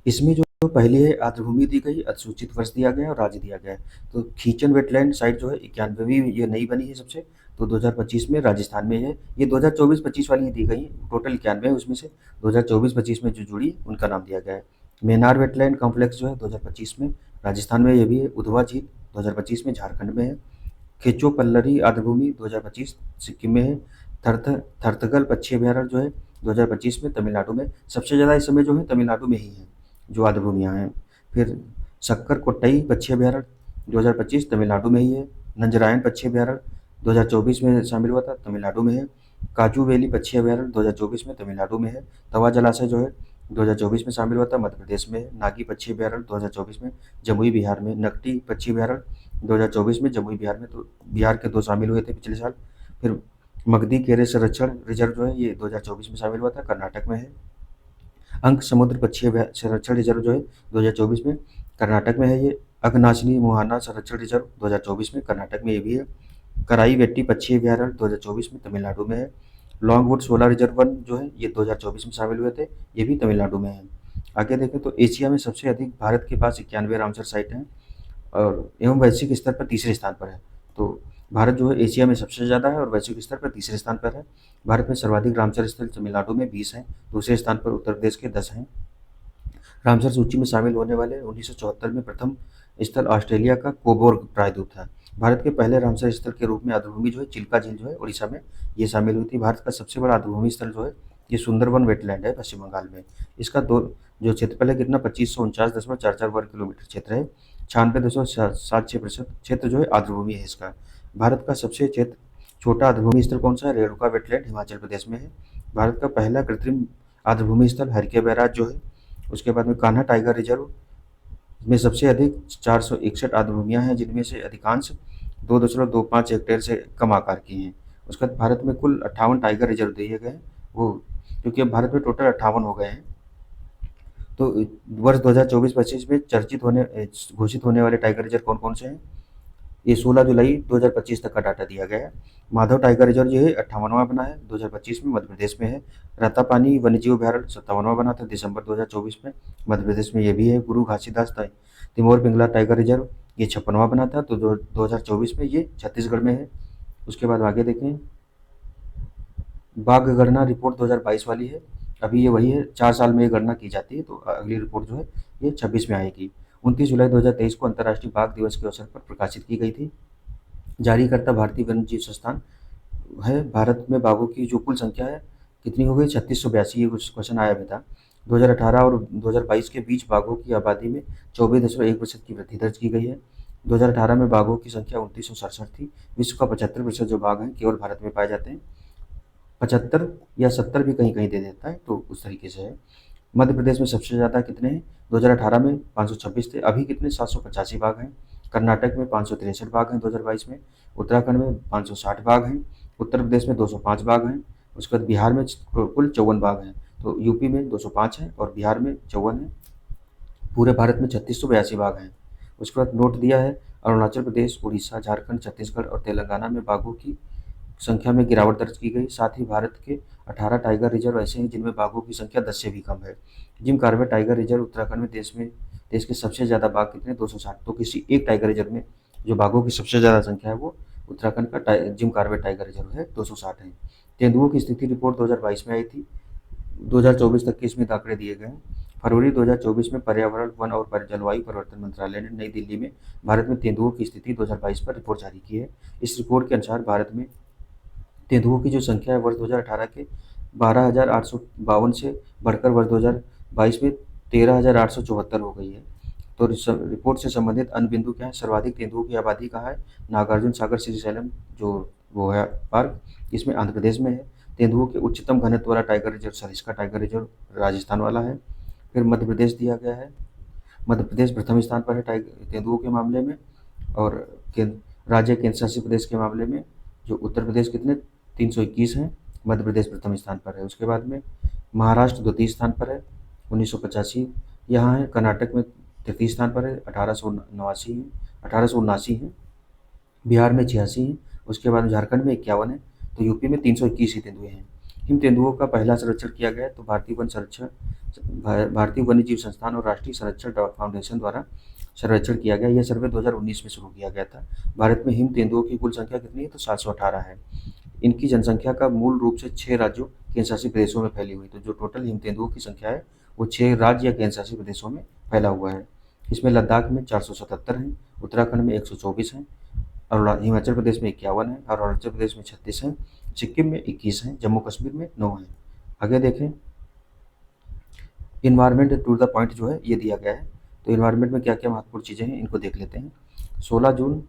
इसमें जो पहली है आर्द्रभूमि दी गई, अधिसूचित वर्ष दिया गया और राज्य दिया गया है। तो खींचन वेटलैंड साइट जो है 91वीं ये नई बनी है सबसे, तो 2025 में राजस्थान में है। ये 2024-25 वाली दी गई, टोटल 91 है, उसमें से 2024-25 में जो जुड़ी उनका नाम दिया गया है। मेनार वेटलैंड कॉम्प्लेक्स जो है 2025 में राजस्थान में ये भी है। उधवा झील 2025 में झारखंड में है। खेचो पल्लरी आर्द्रभूमि 2025 सिक्किम में है। थरथगल पक्षी अभयारण्य जो है 2025 में तमिलनाडु में। सबसे ज़्यादा इस समय जो है तमिलनाडु में ही है जो आर्द्रभूमियाँ हैं। फिर शक्कर कोट्टई पक्षी अभयारण्य 2025 तमिलनाडु में ही है। नंजरायन पक्षी अभयारण्य 2024 में शामिल हुआ था, तमिलनाडु में है। काजू वैली पक्षी अभयारण्य 2024 में तमिलनाडु में है। तवा जलाशय जो है 2024 में शामिल हुआ था, मध्य प्रदेश में है। नागी पक्षी अभयारण्य 2024 में जमुई बिहार में। नकटी पक्षी अभयारण्य 2024 में जमुई बिहार में, तो बिहार के 2 शामिल हुए थे पिछले साल। फिर मगधी केरे संरक्षण रिजर्व जो है ये 2024 में शामिल हुआ था, कर्नाटक में है। अंक समुद्र पक्षी संरक्षण रिजर्व जो है 2024 में कर्नाटक में है। ये अघनाशिनी मुहाना संरक्षण रिजर्व 2024 में कर्नाटक में ये भी है। कराई वेट्टी पक्षी अभयारण्य 2024 में तमिलनाडु में है। लॉन्गवुड सोलर रिजर्व वन जो है ये 2024 में शामिल हुए थे, ये भी तमिलनाडु में है। आगे देखें तो एशिया में सबसे अधिक भारत के पास 91 रामसर साइट हैं और एवं वैश्विक स्तर पर तीसरे स्थान पर है। तो भारत जो है एशिया में सबसे ज़्यादा है और वैश्विक स्तर पर तीसरे स्थान पर है। भारत में सर्वाधिक रामसर स्थल तमिलनाडु में 20 हैं, दूसरे स्थान पर उत्तर प्रदेश के 10 हैं। रामसर सूची में शामिल होने वाले 1974 में प्रथम स्थल ऑस्ट्रेलिया का कोबोर्ग प्रायद्वीप था। भारत के पहले रामसर स्थल के रूप में आर्द्रभूमि जो है चिल्का झील जो है उड़ीसा में ये शामिल हुई थी। भारत का सबसे बड़ा आर्द्रभूमि स्थल जो है ये सुंदरवन वेटलैंड है पश्चिम बंगाल में। इसका जो क्षेत्रफल है कितना 2549.44 वर्ग किलोमीटर क्षेत्र है। 96.76% क्षेत्र जो है आर्द्रभूमि है इसका। भारत का सबसे छोटा आर्द्रभूमि स्थल कौन सा है, रेणुका वेटलैंड हिमाचल प्रदेश में है। भारत का पहला कृत्रिम आर्द्रभूमि स्थल हरके बैराज जो है। उसके बाद में कान्हा टाइगर रिजर्व में सबसे अधिक 461 आर्द्रभूमियाँ हैं, जिनमें से अधिकांश 2.25 हेक्टेयर से कम आकार की हैं। उसके बाद भारत में कुल 58 टाइगर रिजर्व दिए गए हैं, वो क्योंकि अब भारत में टोटल 58 हो गए हैं। तो वर्ष 2024-25 में घोषित होने वाले टाइगर रिजर्व कौन कौन से हैं, ये 16 जुलाई 2025 तक का डाटा दिया गया है। माधव टाइगर रिजर्व जो है 58वां बना है, 2025 में मध्य प्रदेश में है। रातापानी वन्यजीव अभयारण्य 57वां बना था दिसंबर 2024 में, मध्य प्रदेश में ये भी है। गुरु घासीदास तिमोर पिंगला टाइगर रिजर्व ये 56वां बना था, तो 2024 में ये छत्तीसगढ़ में है। उसके बाद आगे देखें, बाघ गणना रिपोर्ट 2022 वाली है, अभी ये वही है, 4 साल में ये गणना की जाती है, तो अगली रिपोर्ट जो है ये 26 में आएगी। 29 जुलाई 2023 को अंतर्राष्ट्रीय बाघ दिवस के अवसर पर प्रकाशित की गई थी। जारीकर्ता भारतीय वन्यजीव संस्थान है। भारत में बाघों की जो कुल संख्या है कितनी हो गई, 3682, ये कुछ क्वेश्चन आया भी था। 2018 और 2022 के बीच बाघों की आबादी में 24.1% की वृद्धि दर्ज की गई है। 2018 में बाघों की संख्या 2967 थी। विश्व का 75% जो बाघ हैं केवल भारत में पाए जाते हैं। 75 या 70 भी कहीं कहीं दे देता है, तो उस तरीके से है। मध्य प्रदेश में सबसे ज़्यादा कितने हैं, 2018 में 526 थे, अभी कितने 785 बाघ हैं। कर्नाटक में 563 बाघ हैं 2022 में। उत्तराखंड में 560 बाघ हैं। उत्तर प्रदेश में 205 बाघ हैं। उसके बाद बिहार में कुल 54 बाघ हैं। तो यूपी में 205 हैं और बिहार में 54 हैं। पूरे भारत में 3682 बाघ हैं। उसके बाद नोट दिया है, अरुणाचल प्रदेश, उड़ीसा, झारखंड, छत्तीसगढ़ और तेलंगाना में बाघों की संख्या में गिरावट दर्ज की गई। साथ ही भारत के 18 टाइगर रिजर्व ऐसे हैं जिनमें बाघों की संख्या 10 से भी कम है। Jim Corbett tiger reserve Uttarakhand में देश के सबसे ज़्यादा बाघ कितने 260। तो किसी एक टाइगर रिजर्व में जो बाघों की सबसे ज़्यादा संख्या है वो उत्तराखंड का जिम कॉर्बेट टाइगर रिजर्व है, 260 है। तेंदुओं की स्थिति रिपोर्ट 2022 में आई थी, 2024 तक के इसमें आंकड़े दिए गए हैं। फरवरी 2024 में पर्यावरण, वन और जलवायु परिवर्तन मंत्रालय ने नई दिल्ली में भारत में तेंदुओं की स्थिति 2022 पर रिपोर्ट जारी की है। इस रिपोर्ट के अनुसार भारत में तेंदुओं की जो संख्या है वर्ष 2018 के 12,852 से बढ़कर वर्ष 2022 में 13,874 हो गई है। तो रिपोर्ट से संबंधित अन्य बिंदु क्या है? सर्वाधिक तेंदुओं की आबादी कहाँ है? नागार्जुन सागर श्रीशैलम जो वो है पार्क, इसमें आंध्र प्रदेश में है। तेंदुओं के उच्चतम घनत्व वाला tiger reserve Sariska tiger reserve Rajasthan वाला है। फिर मध्य प्रदेश दिया गया है, मध्य प्रदेश प्रथम स्थान पर है टाइगर तेंदुओं के मामले में। और राज्य केंद्र शासित प्रदेश के मामले में जो उत्तर प्रदेश कितने 321 हैं, मध्य प्रदेश प्रथम स्थान पर है। उसके बाद में महाराष्ट्र द्वितीय स्थान पर है 1985 यहाँ है। कर्नाटक में तृतीय स्थान पर है 1879 है। बिहार में 86 है। उसके बाद झारखंड में 51 है। तो यूपी में 321 ही तेंदुए हैं। इन तेंदुओं का पहला संरक्षण किया गया है तो भारतीय वन्य जीव संस्थान और राष्ट्रीय संरक्षण फाउंडेशन द्वारा सर्वेक्षण किया गया। यह सर्वे 2019 में शुरू किया गया था। भारत में हिम तेंदुओं की कुल संख्या कितनी है? तो 718 है। इनकी जनसंख्या का मूल रूप से 6 राज्यों केंद्र शासित प्रदेशों में फैली हुई। तो जो टोटल हिम तेंदुओं की संख्या है वो 6 राज्य या केंद्र शासित प्रदेशों में फैला हुआ है। इसमें लद्दाख में 477 हैं, उत्तराखंड में 124 हैं, और हिमाचल प्रदेश में 51 है, और अरुणाचल प्रदेश में 36 हैं, सिक्किम में 21 हैं, जम्मू कश्मीर में 9 हैं। आगे देखें, इन्वायरमेंट टू द पॉइंट जो है ये दिया गया है। तो इन्वायरमेंट में क्या क्या महत्वपूर्ण चीज़ें हैं इनको देख लेते हैं। 16 जून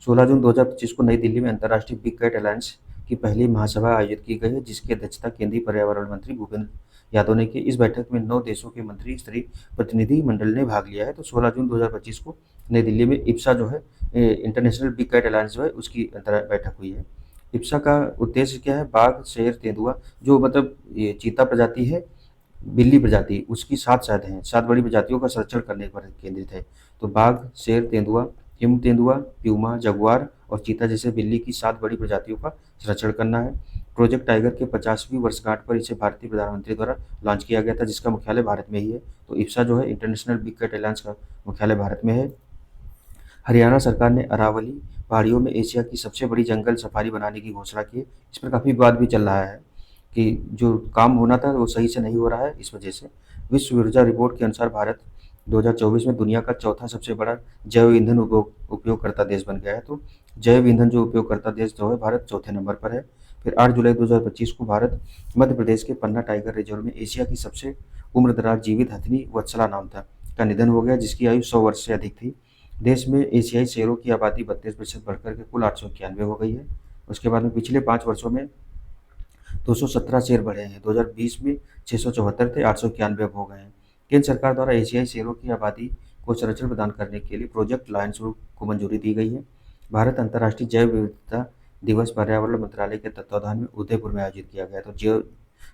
2025 को नई दिल्ली में अंतर्राष्ट्रीय बिग कैट अलायंस की पहली महासभा आयोजित की गई है, जिसकी अध्यक्षता केंद्रीय पर्यावरण मंत्री भूपेंद्र यादव ने की। इस बैठक में 9 देशों के मंत्री स्तरीय प्रतिनिधि मंडल ने भाग लिया है। तो 16 जून 2025 को नई दिल्ली में इप्सा जो है इंटरनेशनल बिग कैट अलायंस जो है उसकी बैठक हुई है। इप्सा का उद्देश्य क्या है? बाघ, शेर, तेंदुआ जो मतलब ये चीता प्रजाति है, बिल्ली प्रजाति उसकी 7 शायद हैं, 7 बड़ी प्रजातियों का संरक्षण करने पर केंद्रित है। तो बाघ, शेर, तेंदुआ, हिम तेंदुआ, प्यूमा, जगुआर और चीता जैसे बिल्ली की 7 बड़ी प्रजातियों का संरक्षण करना है। प्रोजेक्ट टाइगर के 50वीं वर्षगांठ पर इसे भारतीय प्रधानमंत्री द्वारा लॉन्च किया गया था, जिसका मुख्यालय भारत में ही है। तो इप्सा जो है इंटरनेशनल बिग कैट अलायंस का मुख्यालय भारत में है। हरियाणा सरकार ने अरावली पहाड़ियों में एशिया की सबसे बड़ी जंगल सफारी बनाने की घोषणा की है। इस पर काफ़ी विवाद भी चल रहा है कि जो काम होना था वो सही से नहीं हो रहा है, इस वजह से। विश्व ऊर्जा रिपोर्ट के अनुसार भारत 2024 में दुनिया का चौथा सबसे बड़ा जैव ईंधन उपयोगकर्ता देश बन गया है। तो जैव ईंधन जो उपयोगकर्ता देश जो है भारत चौथे नंबर पर है। फिर 8 जुलाई 2025 को भारत मध्य प्रदेश के पन्ना टाइगर रिजर्व में एशिया की सबसे उम्रदराज जीवित हथिनी वत्सला नाम था का निधन हो गया, जिसकी आयु 100 वर्ष से अधिक थी। देश में एशियाई शेरों की आबादी 32% बढ़कर के कुल 891 हो गई है। उसके बाद में पिछले 5 वर्षों में 217 शेर बढ़े हैं। 2020 में 674 थे, 891 अब हो गए हैं। केंद्र सरकार द्वारा एशियाई शेरों की आबादी को संरक्षण प्रदान करने के लिए प्रोजेक्ट लायन शुरू को मंजूरी दी गई है। भारत अंतर्राष्ट्रीय जैव विविधता दिवस पर्यावरण मंत्रालय के तत्वावधान में उदयपुर में आयोजित किया गया। तो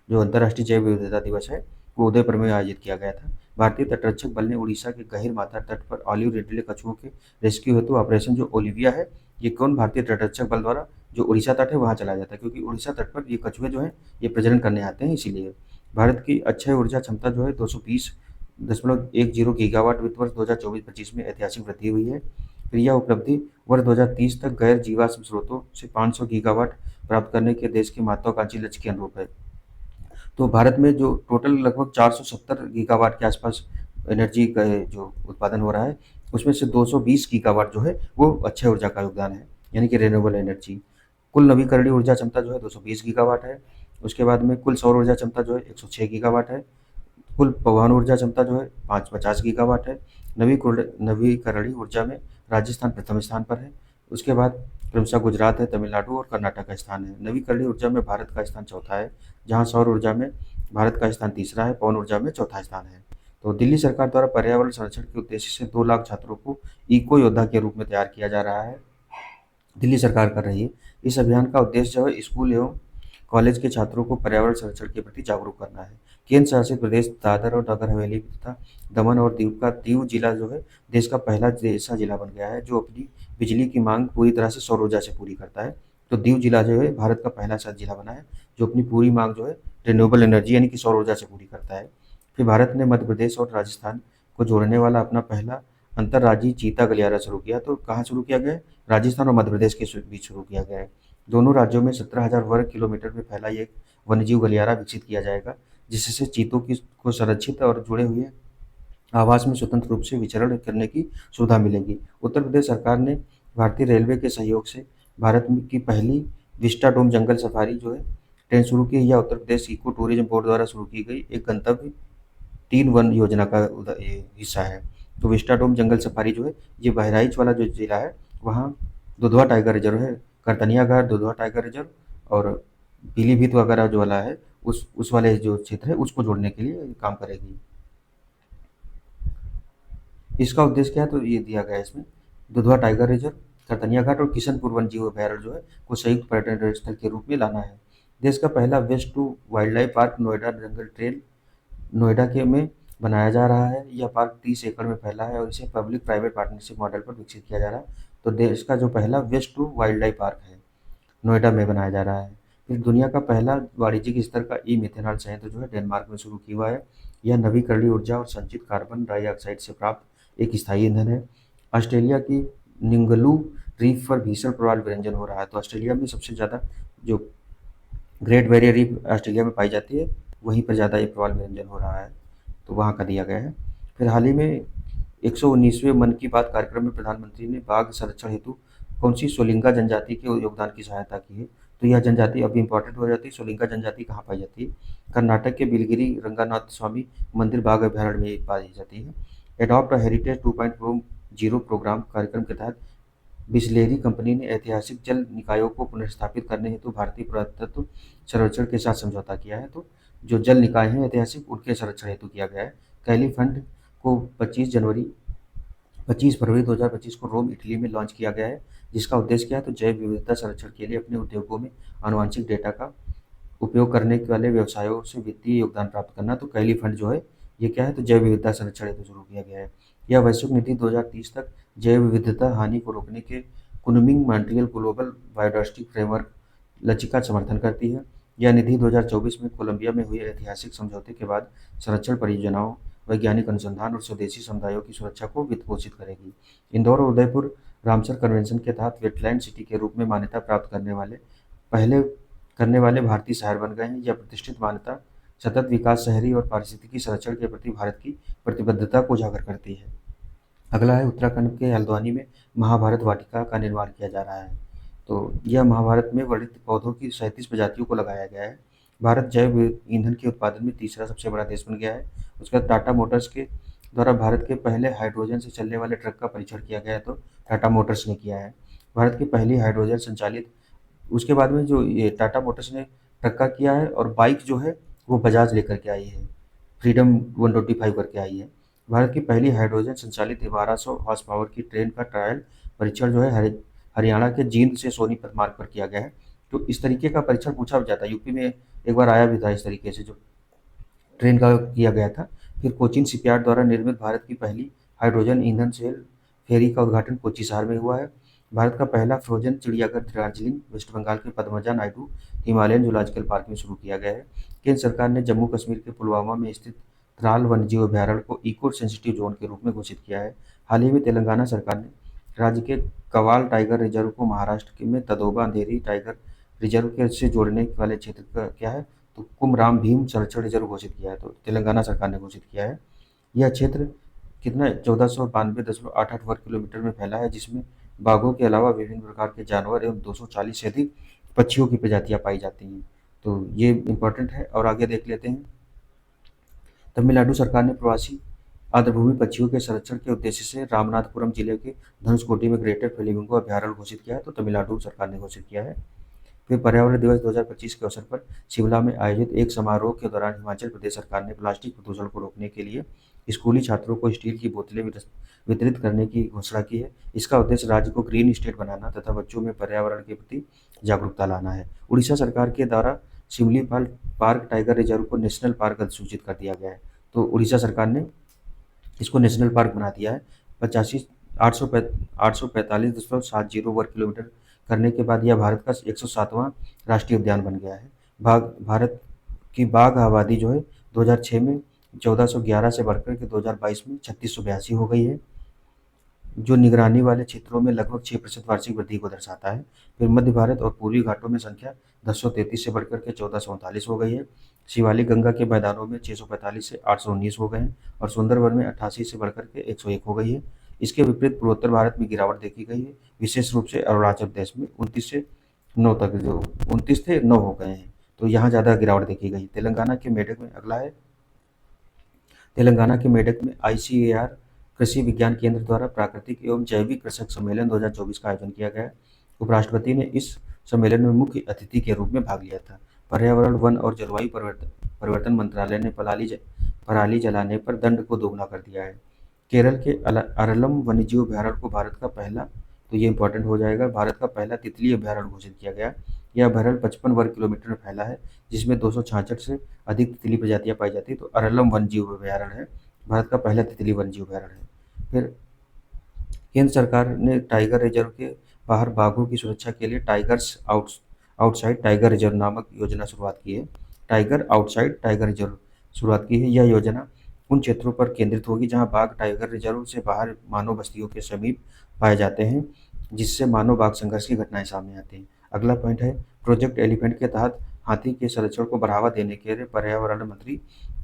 जो अंतर्राष्ट्रीय जैव विविधता दिवस है वो उदयपुर में आयोजित किया गया था। भारतीय तटरक्षक बल ने उड़ीसा के गहीर माथा तट पर ऑलिव रिडले कछुओं के रेस्क्यू हेतु ऑपरेशन जो ओलिविया है, ये कौन भारतीय तटरक्षक बल द्वारा जो उड़ीसा तट है वहाँ चलाया जाता है, क्योंकि उड़ीसा तट पर ये कछुए जो हैं ये प्रजनन करने आते हैं, इसीलिए। भारत की अक्षय ऊर्जा क्षमता जो है 220.10 गीगावाट वित्त वर्ष 2024-25 में ऐतिहासिक वृद्धि हुई है। फिर यह उपलब्धि वर्ष 2030 तक गैर जीवाश्म स्रोतों से 500 गीगावाट प्राप्त करने के देश के महत्वाकांक्षी लक्ष्य के अनुरूप है। तो भारत में जो टोटल लगभग 470 गीगावाट के आसपास एनर्जी का जो उत्पादन हो रहा है, उसमें से 220 गीगावाट जो है वो अक्षय ऊर्जा का योगदान है, यानी कि रिन्यूएबल एनर्जी। कुल नवीकरणीय ऊर्जा क्षमता जो है 220 गीगावाट है। उसके बाद में कुल सौर ऊर्जा क्षमता जो है 106 गीगावाट है। कुल पवन ऊर्जा क्षमता जो है 50 गीगावाट है। नवीकरणीय ऊर्जा में राजस्थान प्रथम स्थान पर है। उसके बाद क्रमशः गुजरात है, तमिलनाडु और कर्नाटक का स्थान है। नवीकरणीय ऊर्जा में भारत का स्थान चौथा है, जहाँ सौर ऊर्जा में भारत का स्थान तीसरा है, पवन ऊर्जा में चौथा स्थान है। तो दिल्ली सरकार द्वारा पर्यावरण संरक्षण के उद्देश्य से 2 लाख छात्रों को इको योद्धा के रूप में तैयार किया जा रहा है, दिल्ली सरकार कर रही है। इस अभियान का उद्देश्य जो है स्कूल एवं कॉलेज के छात्रों को पर्यावरण संरक्षण के प्रति जागरूक करना है। केंद्र शासित प्रदेश दादर और नगर हवेली तथा दमन और दीव जिला जो है देश का पहला ऐसा जिला बन गया है जो अपनी बिजली की मांग पूरी तरह से सौर ऊर्जा से पूरी करता है। तो दीव जिला जो है भारत का पहला ऐसा जिला बना है जो अपनी पूरी मांग जो है रिन्यूएबल एनर्जी यानी कि सौर ऊर्जा से पूरी करता है। फिर भारत ने मध्य प्रदेश और राजस्थान को जोड़ने वाला अपना पहला अंतर्राज्यीय चीता गलियारा शुरू किया। तो कहाँ शुरू किया गया है? राजस्थान और मध्य प्रदेश के बीच शुरू किया गया है। दोनों राज्यों में 17,000 वर्ग किलोमीटर में फैला एक वन्यजीव गलियारा विकसित किया जाएगा, जिससे चीतों को संरक्षित और जुड़े हुए आवास में स्वतंत्र रूप से विचरण करने की सुविधा मिलेगी। उत्तर प्रदेश सरकार ने भारतीय रेलवे के सहयोग से भारत की पहली विस्टाडोम जंगल सफारी जो है ट्रेन शुरू की। यह Uttar Pradesh eco tourism board द्वारा शुरू की गई एक गंतव्य 3 वन योजना का हिस्सा है। तो विस्टाडोम जंगल सफारी जो है ये बहराइच वाला जो जिला है वहाँ दुधवा टाइगर रिजर्व है, करतनिया घाट दुधवा टाइगर रिजर्व और पीलीभीत वगैरह जो वाला है उस वाले जो क्षेत्र है उसको जोड़ने के लिए काम करेगी। इसका उद्देश्य क्या है तो ये दिया गया है इसमें, दुधवा टाइगर रिजर्व, करतनिया घाट और किशनपुर वन जीव अभयारण्य जो है को संयुक्त पर्यटन स्थल के रूप में लाना है। देश का पहला waste to wildlife park Noida jungle trail Noida के में बनाया जा रहा है। यह पार्क 30 एकड़ में फैला है और इसे पब्लिक प्राइवेट पार्टनरशिप मॉडल पर विकसित किया जा रहा है। तो देश का जो पहला waste to wildlife park है नोएडा में बनाया जा रहा है। फिर दुनिया का पहला वाणिज्यिक स्तर का ई मिथेनॉल संयंत्र जो है डेनमार्क में शुरू किया हुआ है। यह नवीकरणीय ऊर्जा और संचित कार्बन डाइऑक्साइड से प्राप्त एक स्थायी ईंधन है। ऑस्ट्रेलिया की निंगलू रीफ पर भीषण प्रवाल विरंजन हो रहा है। तो ऑस्ट्रेलिया में सबसे ज़्यादा जो ग्रेट बैरियर रीफ ऑस्ट्रेलिया में पाई जाती है वहीं पर ज़्यादा ये प्रवाल विरंजन हो रहा है, तो वहाँ का दिया गया है। फिर हाल ही में 119वें मन की बात कार्यक्रम में प्रधानमंत्री ने बाघ संरक्षण हेतु कौन सी सोलिंगा जनजाति के योगदान की सहायता की है। तो यह जनजाति अभी इंपॉर्टेंट हो जाती है। सोलिंगा जनजाति कहाँ पाई जाती है, कर्नाटक के बिलगिरी रंगनाथ स्वामी मंदिर बाघ अभयारण्य में पाई जाती है। एडॉप्ट हेरिटेज 2.0 प्रोग्राम कार्यक्रम के तहत बिसलेरी कंपनी ने ऐतिहासिक जल निकायों को पुनर्स्थापित करने हेतु भारतीय पुरातत्व सर्वेक्षण के साथ समझौता किया है। तो जो जल निकाय हैं ऐतिहासिक उनके संरक्षण हेतु किया गया है। कैली फंड को 25 फरवरी 2025 को रोम इटली में लॉन्च किया गया है, जिसका उद्देश्य क्या है तो जैव विविधता संरक्षण के लिए अपने उद्योगों में आनुवंशिक डेटा का उपयोग करने वाले व्यवसायों से वित्तीय योगदान प्राप्त करना। तो कैली फंड जो है ये क्या है तो जैव विविधता संरक्षण हेतु शुरू किया गया है। यह वैश्विक नीति 2030 तक जैव विविधता हानि को रोकने के Kunming Montreal global biodiversity framework लक्ष्य का समर्थन करती है। यह निधि 2024 में कोलंबिया में हुए ऐतिहासिक समझौते के बाद संरक्षण परियोजनाओं, वैज्ञानिक अनुसंधान और स्वदेशी समुदायों की सुरक्षा को वित्त पोषित करेगी। इंदौर और उदयपुर रामसर कन्वेंशन के तहत वेटलैंड सिटी के रूप में मान्यता प्राप्त पहले करने वाले भारतीय शहर बन गए हैं। यह प्रतिष्ठित मान्यता सतत विकास, शहरी और पारिस्थितिकी संरक्षण के प्रति भारत की प्रतिबद्धता को उजागर करती है। अगला है उत्तराखंड के हल्द्वानी में महाभारत वाटिका का निर्माण किया जा रहा है। तो यह महाभारत में वर्णित पौधों की 37 प्रजातियों को लगाया गया है। भारत जैव ईंधन के उत्पादन में तीसरा सबसे बड़ा देश बन गया है। उसके बाद टाटा मोटर्स के द्वारा भारत के पहले हाइड्रोजन से चलने वाले ट्रक का परीक्षण किया गया है, तो टाटा मोटर्स ने किया है। भारत की पहली हाइड्रोजन संचालित, उसके बाद में जो ये टाटा मोटर्स ने ट्रक का किया है और बाइक जो है वो बजाज लेकर के आई है, फ्रीडम 125 करके आई है। भारत की पहली हाइड्रोजन संचालित 1200 हॉर्स पावर की ट्रेन का ट्रायल परीक्षण जो है हरियाणा के जींद से सोनीपत मार्ग पर किया गया है। तो इस तरीके का परीक्षण पूछा जाता है, यूपी में एक बार आया भी था इस तरीके से जो ट्रेन का किया गया था। फिर कोचीन शिपयार्ड द्वारा निर्मित भारत की पहली हाइड्रोजन ईंधन सेल फेरी का उद्घाटन कोच्चि शहर में हुआ है। भारत का पहला फ्रोजन चिड़ियाघर दार्जिलिंग वेस्ट बंगाल के Padmaja Naidu Himalayan zoological park में शुरू किया गया है। केंद्र सरकार ने जम्मू कश्मीर के पुलवामा में स्थित त्राल वन्यजीव अभयारण्य को इको सेंसिटिव जोन के रूप में घोषित किया है। हाल ही में तेलंगाना सरकार ने राज्य के कवाल टाइगर रिजर्व को महाराष्ट्र के में तदोबा अंधेरी टाइगर रिजर्व के से जोड़ने वाले क्षेत्र का क्या है तो कुमराम भीम संरक्षण रिजर्व घोषित किया है, तो तेलंगाना सरकार ने घोषित किया है। यह क्षेत्र कितना 1492.88 वर्ग किलोमीटर में फैला है, जिसमें बाघों के अलावा विभिन्न प्रकार के जानवर एवं 240 से अधिक पक्षियों की प्रजातियां पाई जाती हैं। तो ये इम्पोर्टेंट है। और आगे देख लेते हैं, तमिलनाडु सरकार ने प्रवासी आर्द्रभूमि पक्षियों के संरक्षण के उद्देश्य से रामनाथपुरम जिले के धनुषकोटी में ग्रेटर फ्लेमिंगो अभयारण्य घोषित किया है, तो तमिलनाडु सरकार ने घोषित किया है। फिर पर्यावरण दिवस 2025 के अवसर पर शिमला में आयोजित एक समारोह के दौरान हिमाचल प्रदेश सरकार ने प्लास्टिक प्रदूषण को रोकने के लिए स्कूली छात्रों को स्टील की बोतलें वितरित करने की घोषणा की है। इसका उद्देश्य राज्य को ग्रीन स्टेट बनाना तथा बच्चों में पर्यावरण के प्रति जागरूकता लाना है। उड़ीसा सरकार के द्वारा सिमलीपाल पार्क टाइगर रिजर्व को नेशनल पार्क अधिसूचित कर दिया गया है। तो उड़ीसा सरकार ने इसको नेशनल पार्क बना दिया है। 845.70 वर्ग किलोमीटर करने के बाद यह भारत का 107वां राष्ट्रीय उद्यान बन गया है। भारत की बाघ आबादी जो है 2006 में 1411 से बढ़कर के 2022 में 3682 हो गई है, जो निगरानी वाले क्षेत्रों में लगभग 6% वार्षिक वृद्धि को दर्शाता है। फिर मध्य भारत और पूर्वी घाटों में संख्या 1033 से बढ़कर के 1439 हो गई है। शिवालिक गंगा के मैदानों में 645 से 819 हो गए हैं और सुंदरवन में 88 से बढ़कर के 101 हो गई है। इसके विपरीत पूर्वोत्तर भारत में गिरावट देखी गई है, विशेष रूप से अरुणाचल प्रदेश में 29 से 9 तक, जो 29 से 9 हो गए हैं, तो यहाँ ज़्यादा गिरावट देखी गई। तेलंगाना के मेडक में अगला है, तेलंगाना के मेडक में ICAR कृषि विज्ञान केंद्र द्वारा प्राकृतिक एवं जैविक कृषक सम्मेलन 2024 का आयोजन किया गया। उपराष्ट्रपति ने इस सम्मेलन में मुख्य अतिथि के रूप में भाग लिया था। पर्यावरण, वन और जलवायु परिवर्तन मंत्रालय ने पराली जलाने पर दंड को दोगुना कर दिया है। केरल के अरलम वन्यजीव अभयारण्य को भारत का पहला, तो ये इंपॉर्टेंट हो जाएगा, भारत का पहला तितली अभयारण्य घोषित किया गया। यह अभयारण्य 55 वर्ग किलोमीटर में फैला है, जिसमें 266 से अधिक तितली प्रजातियां पाई जाती है। तो अरलम वन्यजीव अभयारण्य है, भारत का पहला तितली वन्यजीव अभयारण्य है। फिर केंद्र सरकार ने टाइगर रिजर्व के बाहर बाघों की सुरक्षा के लिए टाइगर्स आउटसाइड टाइगर रिजर्व नामक योजना शुरुआत की है। टाइगर आउटसाइड टाइगर रिजर्व शुरुआत की है। यह योजना उन क्षेत्रों पर केंद्रित होगी जहां बाघ टाइगर रिजर्व से बाहर मानव बस्तियों के समीप पाए जाते हैं, जिससे मानव बाघ संघर्ष की घटनाएं सामने आती हैं। अगला पॉइंट है, प्रोजेक्ट एलिफेंट के तहत हाथी के संरक्षण को बढ़ावा देने के लिए पर्यावरण मंत्री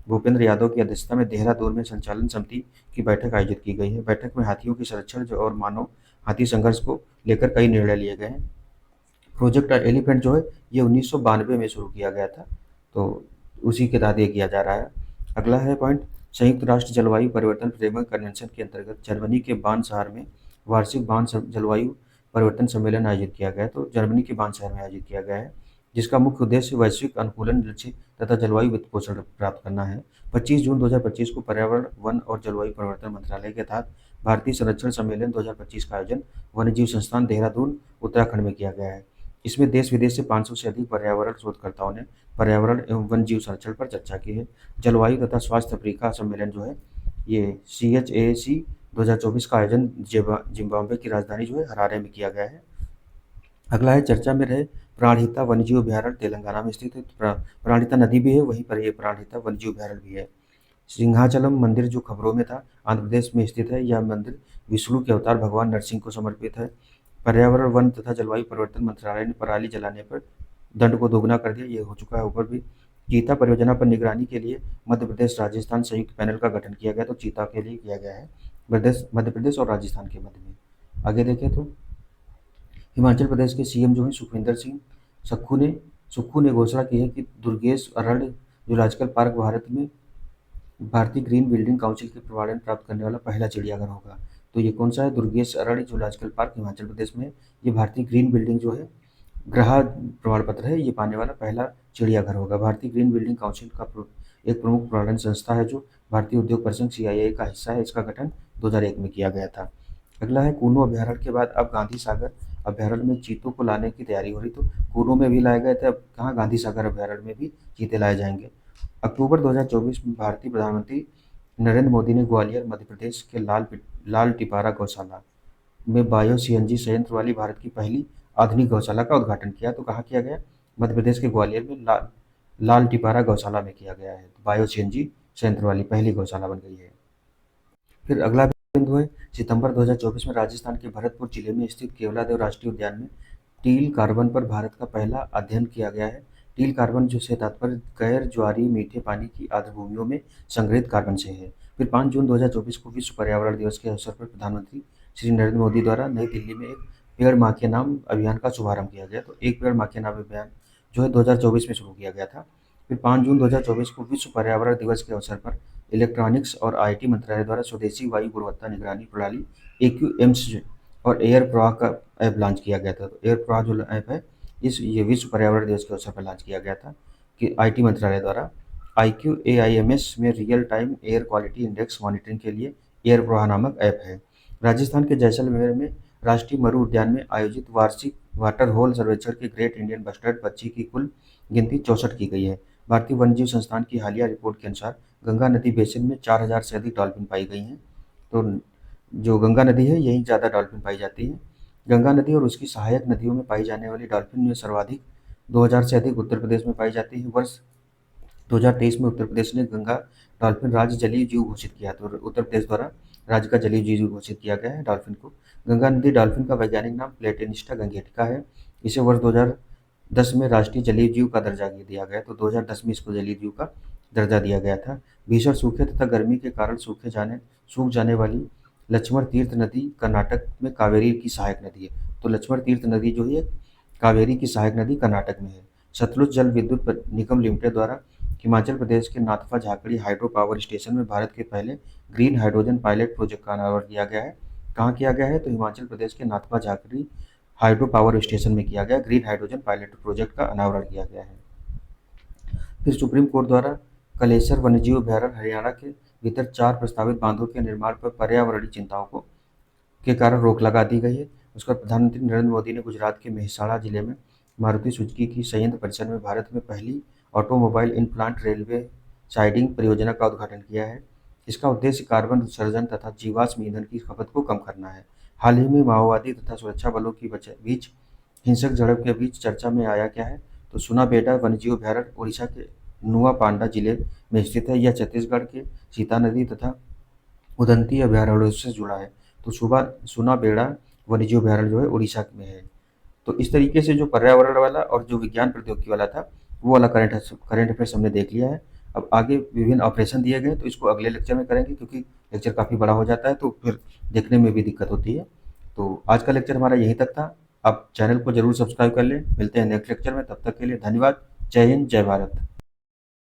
भूपेंद्र यादव की अध्यक्षता में देहरादून में संचालन समिति की बैठक आयोजित की गई है। बैठक में हाथियों के संरक्षण और मानव हाथी संघर्ष को लेकर कई निर्णय लिए गए हैं। प्रोजेक्ट एलिफेंट जो है ये 1992 में शुरू किया गया था, तो उसी के तहत ये किया जा रहा है। अगला है पॉइंट, संयुक्त राष्ट्र जलवायु परिवर्तन फ्रेमवर्क कन्वेंशन के अंतर्गत जर्मनी के बान शहर में वार्षिक बान जलवायु परिवर्तन सम्मेलन आयोजित किया गया है। तो जर्मनी के बान शहर में आयोजित किया गया है, जिसका मुख्य उद्देश्य वैश्विक अनुकूलन लक्ष्य तथा जलवायु वित्त पोषण प्राप्त करना है। 25 जून 2025 को पर्यावरण, वन और जलवायु परिवर्तन मंत्रालय के तहत भारतीय संरक्षण सम्मेलन 2025 का आयोजन वन्यजीव संस्थान देहरादून उत्तराखंड में किया गया है। इसमें देश विदेश से 500 से अधिक पर्यावरण शोधकर्ताओं ने पर्यावरण एवं वन जीव संरक्षण पर चर्चा की है। जलवायु तथा स्वास्थ्य अफ्रीका सम्मेलन जो है ये CHAC 2024 का आयोजन जिम्बाब्वे की राजधानी जो है हरारे में किया गया है। अगला है, चर्चा में रहे प्राणहिता वन्यजीव अभयारण्य तेलंगाना में स्थित है। प्राणहिता नदी भी है, वहीं पर ये प्राणहिता वन्यजीव अभयारण्य भी है। सिंहाचलम मंदिर जो खबरों में था, आंध्र प्रदेश में स्थित है। यह मंदिर विष्णु के अवतार भगवान नरसिंह को समर्पित है। पर्यावरण, वन तथा जलवायु परिवर्तन मंत्रालय ने पराली जलाने पर दंड को दोगुना कर दिया, ये हो चुका है ऊपर भी। चीता परियोजना पर निगरानी के लिए मध्य प्रदेश राजस्थान संयुक्त पैनल का गठन किया गया, तो चीता के लिए किया गया है मध्य प्रदेश और राजस्थान के मध्य में। आगे देखें तो हिमाचल प्रदेश के CM जो है सुखविंदर सिंह सुक्खू ने घोषणा की है कि दुर्गेश अरण्य जूलॉजिकल पार्क भारत में भारतीय ग्रीन बिल्डिंग काउंसिल के प्रमाणन प्राप्त करने वाला पहला चिड़ियाघर होगा। तो ये कौन सा है? दुर्गेश अरण्य जूलॉजिकल पार्क हिमाचल प्रदेश में। ये भारतीय ग्रीन बिल्डिंग जो है ग्रह प्रमाण पत्र है, ये पाने वाला पहला चिड़ियाघर होगा। भारतीय ग्रीन बिल्डिंग काउंसिल का एक प्रमुख प्रमाणन संस्था है जो भारतीय उद्योग परिसंघ CII का हिस्सा है। इसका गठन 2001 में किया गया था। अगला है, कूनो अभयारण्य के बाद अब गांधी सागर अभयारण्य में चीतों को लाने की तैयारी हो रही। तो कूनो में भी लाए गए थे, अब कहाँ गांधी सागर अभयारण्य में भी चीते लाए जाएंगे। अक्टूबर 2024 में भारतीय प्रधानमंत्री नरेंद्र मोदी ने ग्वालियर मध्य प्रदेश के लाल टिपारा गौशाला में बायो CNG संयंत्र वाली भारत की पहली आधुनिक गौशाला का उद्घाटन किया। तो कहाँ किया गया? मध्य प्रदेश के ग्वालियर में लाल टिपारा गौशाला में किया गया है। बायो CNG संयंत्र वाली पहली गौशाला बन गई है। फिर अगला बिंदु है, सितंबर 2024 में राजस्थान के भरतपुर जिले में स्थित केवलादेव राष्ट्रीय उद्यान में टील कार्बन पर भारत का पहला अध्ययन किया गया है। टील कार्बन जो से तात्पर्य गैर ज्वारीय मीठे पानी की आर्द्र भूमियों में संग्रहित कार्बन से है। फिर 5 जून 2024 को विश्व पर्यावरण दिवस के अवसर पर प्रधानमंत्री श्री नरेंद्र मोदी द्वारा नई दिल्ली में एक पेड़ माँ के नाम अभियान का शुभारंभ किया गया। तो एक पेड़ माँ के नाम अभियान जो है 2024 में शुरू किया गया था। फिर 5 जून 2024 को विश्व पर्यावरण दिवस के अवसर पर इलेक्ट्रॉनिक्स और IT मंत्रालय द्वारा स्वदेशी वायु गुणवत्ता निगरानी प्रणाली AQAMS और एयर प्रवाह का ऐप लॉन्च किया गया था। तो एयर प्रवाह जो ऐप है ये विश्व पर्यावरण दिवस के अवसर पर लॉन्च किया गया था कि IT मंत्रालय द्वारा। IQAIMS में real time air quality index monitoring के लिए एयर प्रवाह नामक ऐप है। राजस्थान के जैसलमेर में राष्ट्रीय मरु उद्यान में आयोजित वार्षिक वाटर होल सर्वेक्षण के ग्रेट इंडियन बस्टर्ड पक्षी की कुल गिनती 64 की गई है। भारतीय वन्यजीव संस्थान की हालिया रिपोर्ट के अनुसार गंगा नदी बेसिन में 4000 से अधिक डॉल्फिन पाई गई हैं। तो जो गंगा नदी है यहीं ज़्यादा डॉल्फिन पाई जाती है। गंगा नदी और उसकी सहायक नदियों में पाई जाने वाली डॉल्फिन में सर्वाधिक 2000 से अधिक उत्तर प्रदेश में पाई जाती है। वर्ष 2023 में उत्तर प्रदेश ने गंगा डॉल्फिन राज्य जलीय जीव घोषित किया। तो उत्तर प्रदेश द्वारा राज्य का जलीय जीव घोषित किया गया है डॉल्फिन को। गंगा नदी डॉल्फिन का वैज्ञानिक नाम प्लेटेनिस्टा गंगेटिका है। इसे वर्ष 2010 में राष्ट्रीय जलीय जीव का दर्जा दिया गया। तो 2010 में इसको जलीय जीव का दर्जा दिया गया था। भीषण सूखे तथा गर्मी के कारण सूख जाने वाली लक्ष्मण तीर्थ नदी कर्नाटक में कावेरी की सहायक नदी है। तो लक्ष्मण तीर्थ नदी जो है कावेरी की सहायक नदी कर्नाटक में है। सतलुज जल विद्युत निगम लिमिटेड द्वारा हिमाचल प्रदेश के Nathpa Jhakri hydro power station में भारत के पहले ग्रीन हाइड्रोजन पायलट प्रोजेक्ट का अनावरण किया गया है। कहाँ किया गया है? तो हिमाचल प्रदेश के Nathpa Jhakri hydro power station में किया गया ग्रीन हाइड्रोजन पायलट प्रोजेक्ट का अनावरण किया गया है। फिर सुप्रीम कोर्ट द्वारा कलेसर वन्यजीव अभयारण्य हरियाणा के भीतर 4 प्रस्तावित बांधों के निर्माण पर पर्यावरणीय चिंताओं को के कारण रोक लगा दी गई है। उसका प्रधानमंत्री नरेंद्र मोदी ने गुजरात के मेहसाणा जिले में मारुति सुजुकी की संयंत्र परिसर में भारत में पहली automobile in plant railway siding परियोजना का उद्घाटन किया है। इसका उद्देश्य कार्बन उत्सर्जन तथा जीवाश्म ईंधन की खपत को कम करना है। हाल ही में माओवादी तथा सुरक्षा बलों की बीच हिंसक झड़प के बीच चर्चा में आया क्या है? तो सुनाबेड़ा वन्यजीव अभयारण्य ओडिशा के नुआ पांडा जिले में स्थित है। यह छत्तीसगढ़ के सीता नदी तथा उदंती अभयारण्यों से जुड़ा है। तो सुनाबेड़ा वन्यजीव अभयारण्य जो है उड़ीसा में है। तो इस तरीके से जो पर्यावरण वाला और जो विज्ञान प्रौद्योगिकी वाला था वो वाला करंट अफेयर्स हमने देख लिया है। अब आगे विभिन्न ऑपरेशन दिए गए तो इसको अगले लेक्चर में करेंगे, क्योंकि लेक्चर काफ़ी बड़ा हो जाता है तो फिर देखने में भी दिक्कत होती है। तो आज का लेक्चर हमारा यहीं तक था। आप चैनल को जरूर सब्सक्राइब कर लें। मिलते हैं नेक्स्ट लेक्चर में, तब तक के लिए धन्यवाद। जय हिंद, जय भारत।